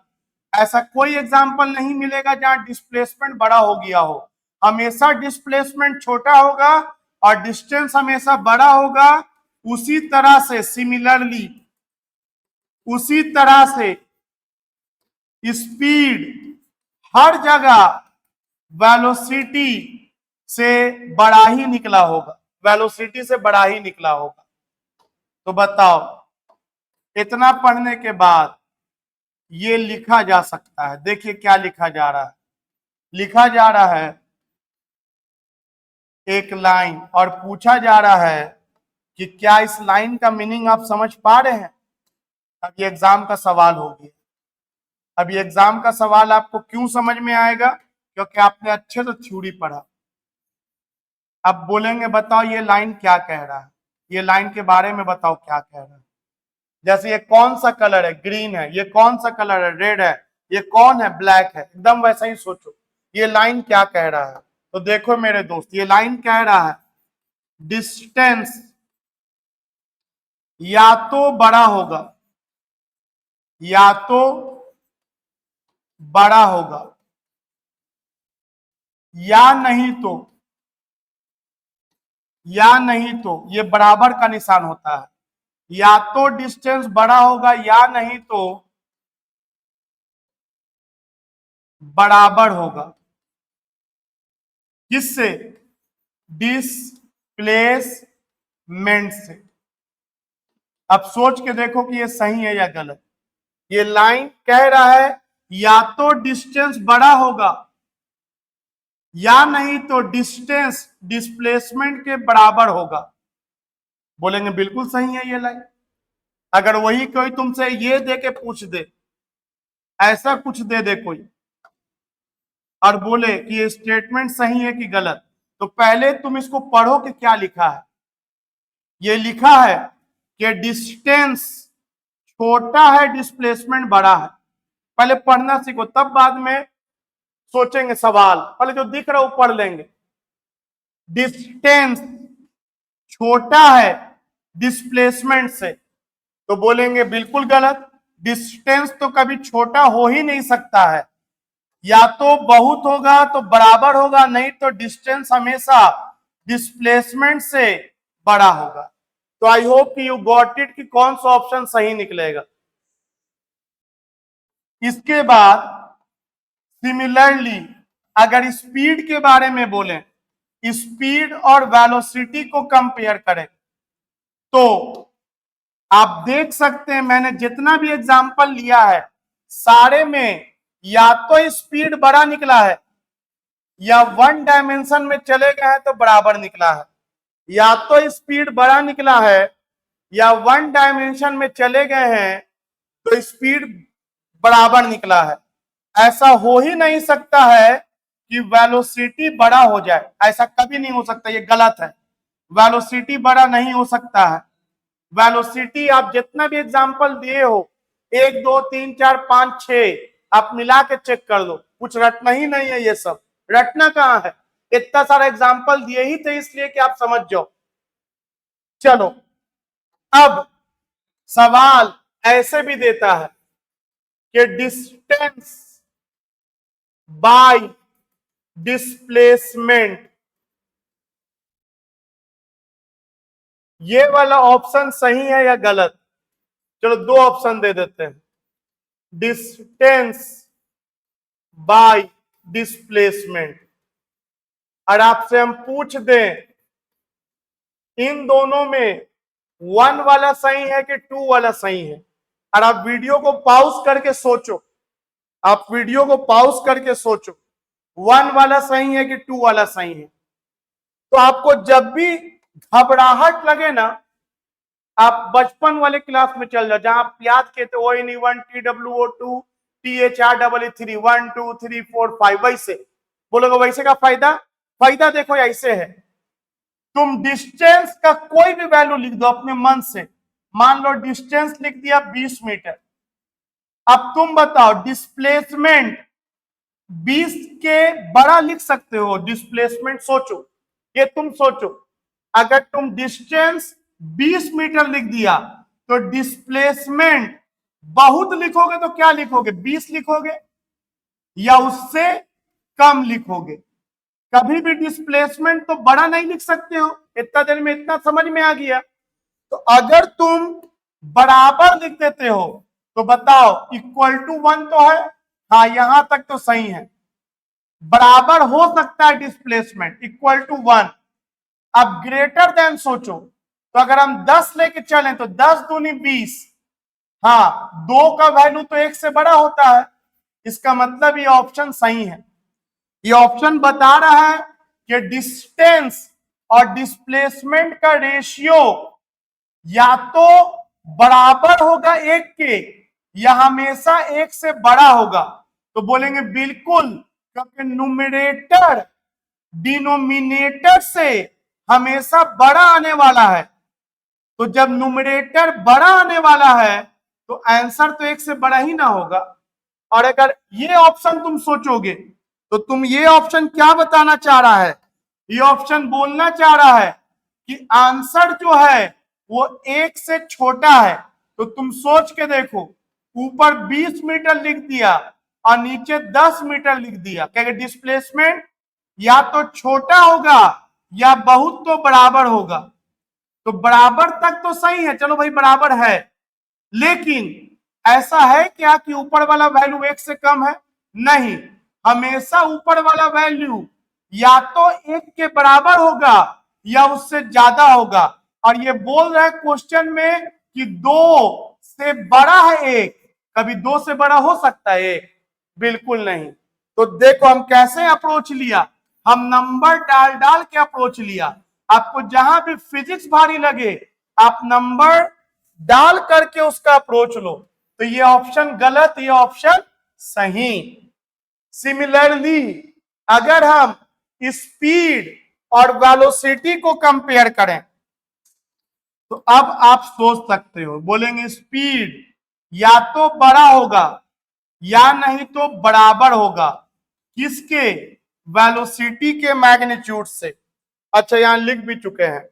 ऐसा कोई एग्जाम्पल नहीं मिलेगा जहां डिस्प्लेसमेंट बड़ा हो गया हो। हमेशा डिस्प्लेसमेंट छोटा होगा और डिस्टेंस हमेशा बड़ा होगा। उसी तरह से सिमिलरली, उसी तरह से स्पीड हर जगह वेलोसिटी से बड़ा ही निकला होगा, वेलोसिटी से बड़ा ही निकला होगा। तो बताओ, इतना पढ़ने के बाद ये लिखा जा सकता है। देखिए क्या लिखा जा रहा है। लिखा जा रहा है एक लाइन और पूछा जा रहा है कि क्या इस लाइन का मीनिंग आप समझ पा रहे हैं। अब ये एग्जाम का सवाल हो गया। अब ये एग्जाम का सवाल आपको क्यों समझ में आएगा? क्योंकि आपने अच्छे से थ्योरी पढ़ा। अब बोलेंगे बताओ ये लाइन क्या कह रहा है, ये लाइन के बारे में बताओ क्या कह रहा है। जैसे ये कौन सा कलर है? ग्रीन है। ये कौन सा कलर है? रेड है। ये कौन है? ब्लैक है। एकदम वैसा ही सोचो ये लाइन क्या कह रहा है। तो देखो मेरे दोस्त, ये लाइन कह रहा है डिस्टेंस या तो बड़ा होगा, या तो बड़ा होगा, या नहीं तो ये बराबर का निशान होता है। या तो डिस्टेंस बड़ा होगा या नहीं तो बराबर होगा। किससे? डिस्प्लेसमेंट से। अब सोच के देखो कि ये सही है या गलत। ये लाइन कह रहा है या तो डिस्टेंस बड़ा होगा या नहीं तो डिस्टेंस डिस्प्लेसमेंट के बराबर होगा। बोलेंगे बिल्कुल सही है ये लाइन। अगर वही कोई तुमसे ये दे के पूछ दे, ऐसा कुछ दे दे कोई और बोले कि ये स्टेटमेंट सही है कि गलत, तो पहले तुम इसको पढ़ो कि क्या लिखा है। ये लिखा है कि डिस्टेंस छोटा है, डिस्प्लेसमेंट बड़ा है। पहले पढ़ना सीखो, तब बाद में सोचेंगे सवाल। पहले जो दिख रहा है वो पढ़ लेंगे। डिस्टेंस छोटा है डिस्प्लेसमेंट से, तो बोलेंगे बिल्कुल गलत। डिस्टेंस तो कभी छोटा हो ही नहीं सकता है। या तो बहुत होगा तो बराबर होगा, नहीं तो डिस्टेंस हमेशा डिस्प्लेसमेंट से बड़ा होगा। तो आई होप कि यू गॉट इट कि कौन सा ऑप्शन सही निकलेगा। इसके बाद सिमिलरली अगर स्पीड के बारे में बोलें, स्पीड और वेलोसिटी को कंपेयर करें, तो आप देख सकते हैं मैंने जितना भी एग्जांपल लिया है सारे में या तो स्पीड बड़ा निकला है, या वन डायमेंशन में चले गए हैं तो बराबर निकला है। या तो स्पीड बड़ा निकला है या वन डायमेंशन में चले गए हैं तो स्पीड बराबर निकला है। ऐसा हो ही नहीं सकता है कि वेलोसिटी बड़ा हो जाए, ऐसा कभी नहीं हो सकता, ये गलत है। वेलोसिटी बड़ा नहीं हो सकता है। वेलोसिटी आप जितना भी एग्जांपल दिए हो 1 2 3 4 5 6 आप मिला के चेक कर लो, कुछ रटना ही नहीं है, ये सब रटना कहाँ है, इतना सारा एग्जाम्पल दिए ही थे इसलिए कि आप समझ जाओ। चलो अब सवाल ऐसे भी देता है कि डिस्टेंस बाय डिस्प्लेसमेंट, ये वाला ऑप्शन सही है या गलत? चलो दो ऑप्शन दे देते हैं, डिस्टेंस बाय डिस्प्लेसमेंट। और आपसे हम पूछ दें इन दोनों में 1 वाला सही है कि 2 वाला सही है, और आप वीडियो को पॉज करके सोचो, आप वीडियो को पॉज करके सोचो 1 वाला सही है कि 2 वाला सही है। तो आपको जब भी घबराहट लगे ना, आप बचपन वाले क्लास में चल जाओ जहां आप याद किए थे ONE1 TWO2 THREE 1 2 3 4 5, वैसे बोलोगे। वैसे का फायदा देखो ऐसे है, तुम डिस्टेंस का कोई भी वैल्यू लिख दो अपने मन से, मान लो डिस्टेंस लिख दिया 20 मीटर। अब तुम बताओ डिस्प्लेसमेंट 20 के बड़ा लिख सकते हो डिस्प्लेसमेंट? सोचो, ये तुम सोचो, अगर तुम डिस्टेंस 20 मीटर लिख दिया तो डिस्प्लेसमेंट बहुत लिखोगे तो क्या लिखोगे, 20 लिखोगे या उससे कम लिखोगे? कभी भी डिस्प्लेसमेंट तो बड़ा नहीं लिख सकते हो। इतना देर में इतना समझ में आ गया। तो अगर तुम बराबर लिख देते हो तो बताओ इक्वल टू 1 तो है, हाँ यहां तक तो सही है, बराबर हो सकता है डिस्प्लेसमेंट इक्वल टू 1। अब ग्रेटर देन सोचो, तो अगर हम 10 लेके चलें तो 10 दूनी 20, हाँ 2 का वैल्यू तो 1 से बड़ा होता है, इसका मतलब ये ऑप्शन सही है। ये ऑप्शन बता रहा है कि डिस्टेंस और डिस्प्लेसमेंट का रेशियो या तो बराबर होगा 1 के या हमेशा 1 से बड़ा होगा। तो बोलेंगे बिल्कुल, क्योंकि न्यूमरेटर डिनोमिनेटर से हमेशा बड़ा आने वाला है। तो जब न्यूमरेटर बड़ा आने वाला है तो आंसर तो 1 से बड़ा ही ना होगा। और अगर ये ऑप्शन तुम सोचोगे तो तुम ये ऑप्शन क्या बताना चाह रहा है? ये ऑप्शन बोलना चाह रहा है कि आंसर जो है वो 1 से छोटा है। तो तुम सोच के देखो, ऊपर 20 मीटर लिख दिया और नीचे 10 मीटर लिख दिया, क्या डिस्प्लेसमेंट या तो छोटा होगा या बहुत तो बराबर होगा। तो बराबर तक तो सही है, चलो भाई बराबर है, लेकिन ऐसा है क्या कि ऊपर वाला वैल्यू 1 से कम है? नहीं, हमेशा ऊपर वाला वैल्यू या तो 1 के बराबर होगा या उससे ज्यादा होगा। और ये बोल रहा है क्वेश्चन में कि 2 से बड़ा है 1, कभी 2 से बड़ा हो सकता है 1? बिल्कुल नहीं। तो देखो हम कैसे अप्रोच लिया, हम नंबर डाल डाल के अप्रोच लिया। आपको जहां भी फिजिक्स भारी लगे आप नंबर डाल करके उसका अप्रोच लो। तो ये ऑप्शन गलत, ये ऑप्शन सही। सिमिलरली अगर हम स्पीड और वेलोसिटी को कंपेयर करें तो अब आप सोच सकते हो, बोलेंगे स्पीड या तो बड़ा होगा या नहीं तो बराबर होगा किसके? वेलोसिटी के मैग्नीट्यूड से। अच्छा यहां लिख भी चुके हैं,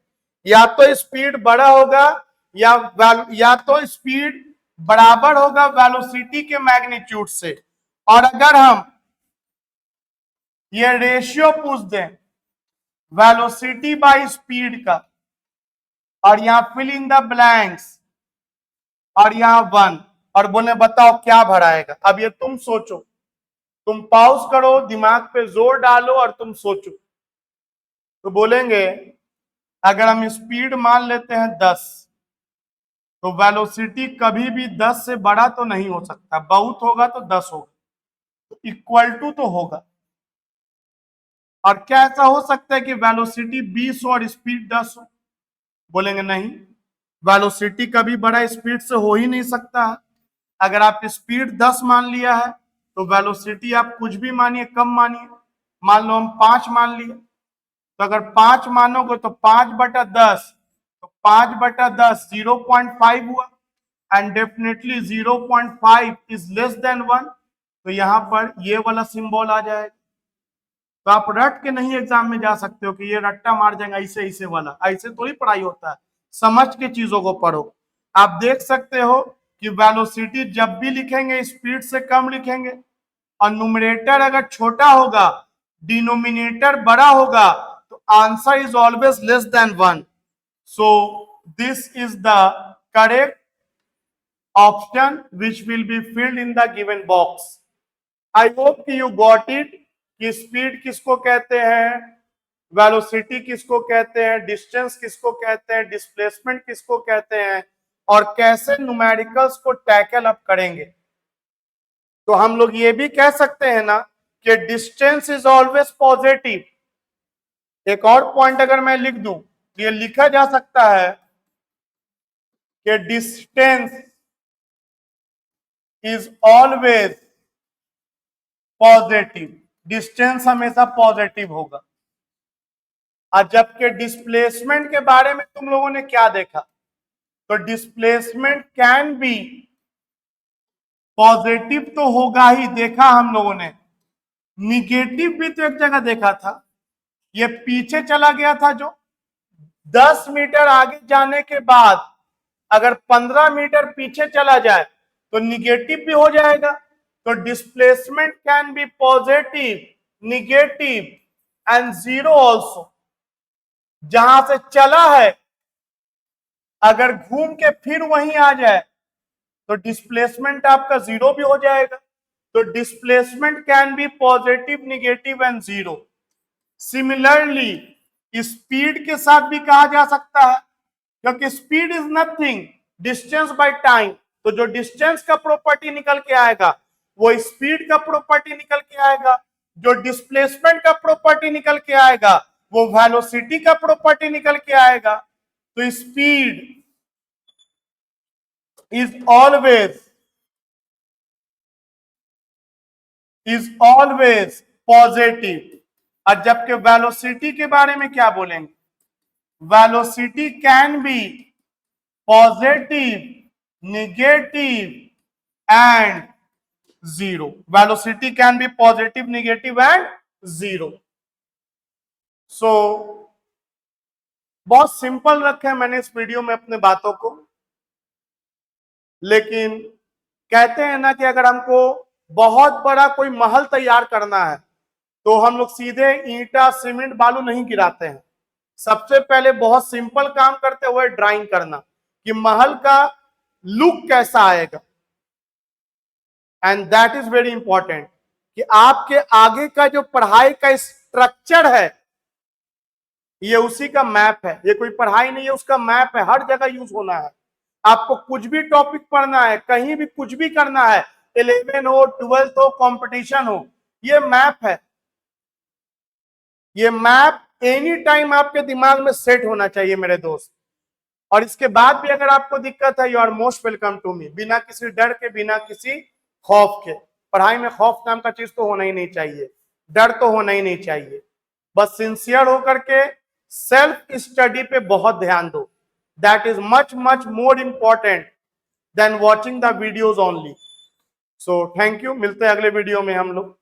या तो स्पीड बड़ा होगा या तो स्पीड बराबर होगा वेलोसिटी के मैग्नीट्यूड से। और अगर हम ये रेशियो पूछ दें वेलोसिटी बाय स्पीड का, और यहां फिल इन द ब्लैंक्स और यहां 1, और बोले बताओ क्या भराएगा? अब ये तुम सोचो, तुम पॉज करो, दिमाग पे जोर डालो और तुम सोचो। तो बोलेंगे अगर हम स्पीड मान लेते हैं 10, तो वेलोसिटी कभी भी 10 से बड़ा तो नहीं हो सकता, बहुत होगा तो 10 होगा, तो इक्वल टू तो होगा। और क्या ऐसा हो सकता है कि वेलोसिटी 20 हो और स्पीड 10 हो? बोलेंगे नहीं, वेलोसिटी कभी बड़ा स्पीड से हो ही नहीं सकता है। अगर आप स्पीड 10 मान लिया है तो वेलोसिटी आप कुछ भी मानिए, कम मानिए, मान लो हम 5 मान लिए, तो अगर 5 मानोगे तो 5/10, तो 5/10 0.5 हुआ। And definitely 0.5 is less than 1, तो यहां पर ये वाला सिंबल आ जाएगा। तो आप रट के नहीं एग्जाम में जा सकते हो कि ये रट्टा मार जाएगा ऐसे ऐसे वाला, ऐसे थोड़ी पढ़ाई होता है, समझ के चीजों को पढ़ो। आप देख सकते हो कि वेलोसिटी जब भी लिखेंगे स्पीड से कम लिखेंगे, और न्यूमरेटर अगर छोटा होगा डिनोमिनेटर बड़ा होगा, तो answer is always less than 1। So this is the correct option which will be filled in the given box. I hope कि यू गॉट इट कि स्पीड किसको कहते हैं, वेलोसिटी किसको कहते हैं, डिस्टेंस किसको कहते हैं, डिस्प्लेसमेंट किसको कहते हैं, और कैसे न्यूमेरिकल्स को टैकल अप करेंगे। तो हम लोग ये भी कह सकते हैं ना कि डिस्टेंस इज ऑलवेज पॉजिटिव। एक और पॉइंट अगर मैं लिख दूं तो ये लिखा जा सकता है कि distance is always positive, distance हमेशा पॉजिटिव होगा। और जबकि डिस्प्लेसमेंट के बारे में तुम लोगों ने क्या देखा, तो डिस्प्लेसमेंट कैन बी पॉजिटिव तो होगा ही, देखा हम लोगों ने। निगेटिव भी तो एक जगह देखा था, ये पीछे चला गया था जो 10 मीटर आगे जाने के बाद अगर 15 मीटर पीछे चला जाए तो निगेटिव भी हो जाएगा। तो displacement can be positive, negative and zero also. जहां से चला है अगर घूम के फिर वहीं आ जाए तो डिस्प्लेसमेंट आपका जीरो भी हो जाएगा। तो displacement can be positive, negative and zero. Similarly speed के साथ भी कहा जा सकता है, क्योंकि speed is nothing distance by time. तो जो डिस्टेंस का प्रॉपर्टी निकल के आएगा वो स्पीड का प्रॉपर्टी निकल के आएगा, जो डिस्प्लेसमेंट का प्रॉपर्टी निकल के आएगा वो वेलोसिटी का प्रॉपर्टी निकल के आएगा। तो स्पीड इज ऑलवेज पॉजिटिव। और जबकि वेलोसिटी के बारे में क्या बोलेंगे, velocity can be positive, negative and zero. Velocity can be positive, negative and zero. So बहुत सिंपल रखे मैंने इस वीडियो में अपने बातों को, लेकिन कहते हैं ना कि अगर हमको बहुत बड़ा कोई महल तैयार करना है तो हम लोग सीधे ईंटा सीमेंट बालू नहीं गिराते हैं। सबसे पहले बहुत सिंपल काम करते हुए ड्राइंग करना कि महल का लुक कैसा आएगा। And that is very important कि आपके आगे का जो पढ़ाई का स्ट्रक्चर है ये उसी का मैप है, ये कोई पढ़ाई नहीं है, उसका मैप है, हर जगह यूज होना है। आपको कुछ भी टॉपिक पढ़ना है, कहीं भी कुछ भी करना है, 11 हो 12 हो कंपटीशन हो, ये मैप है। ये मैप एनी टाइम आपके दिमाग में सेट होना चाहिए मेरे दोस्त। और इसके बाद भी अगर आपको दिक्कत है, you are most welcome to me. बिना किसी डर के, बिना किसी खौफ के। पढ़ाई में खौफ नाम का चीज तो होना ही नहीं चाहिए, डर तो होना ही नहीं चाहिए। बस सिंसियर होकर के सेल्फ स्टडी पे बहुत ध्यान दो। That is much much more important than watching the videos only. So thank you, मिलते हैं अगले वीडियो में हम लोग।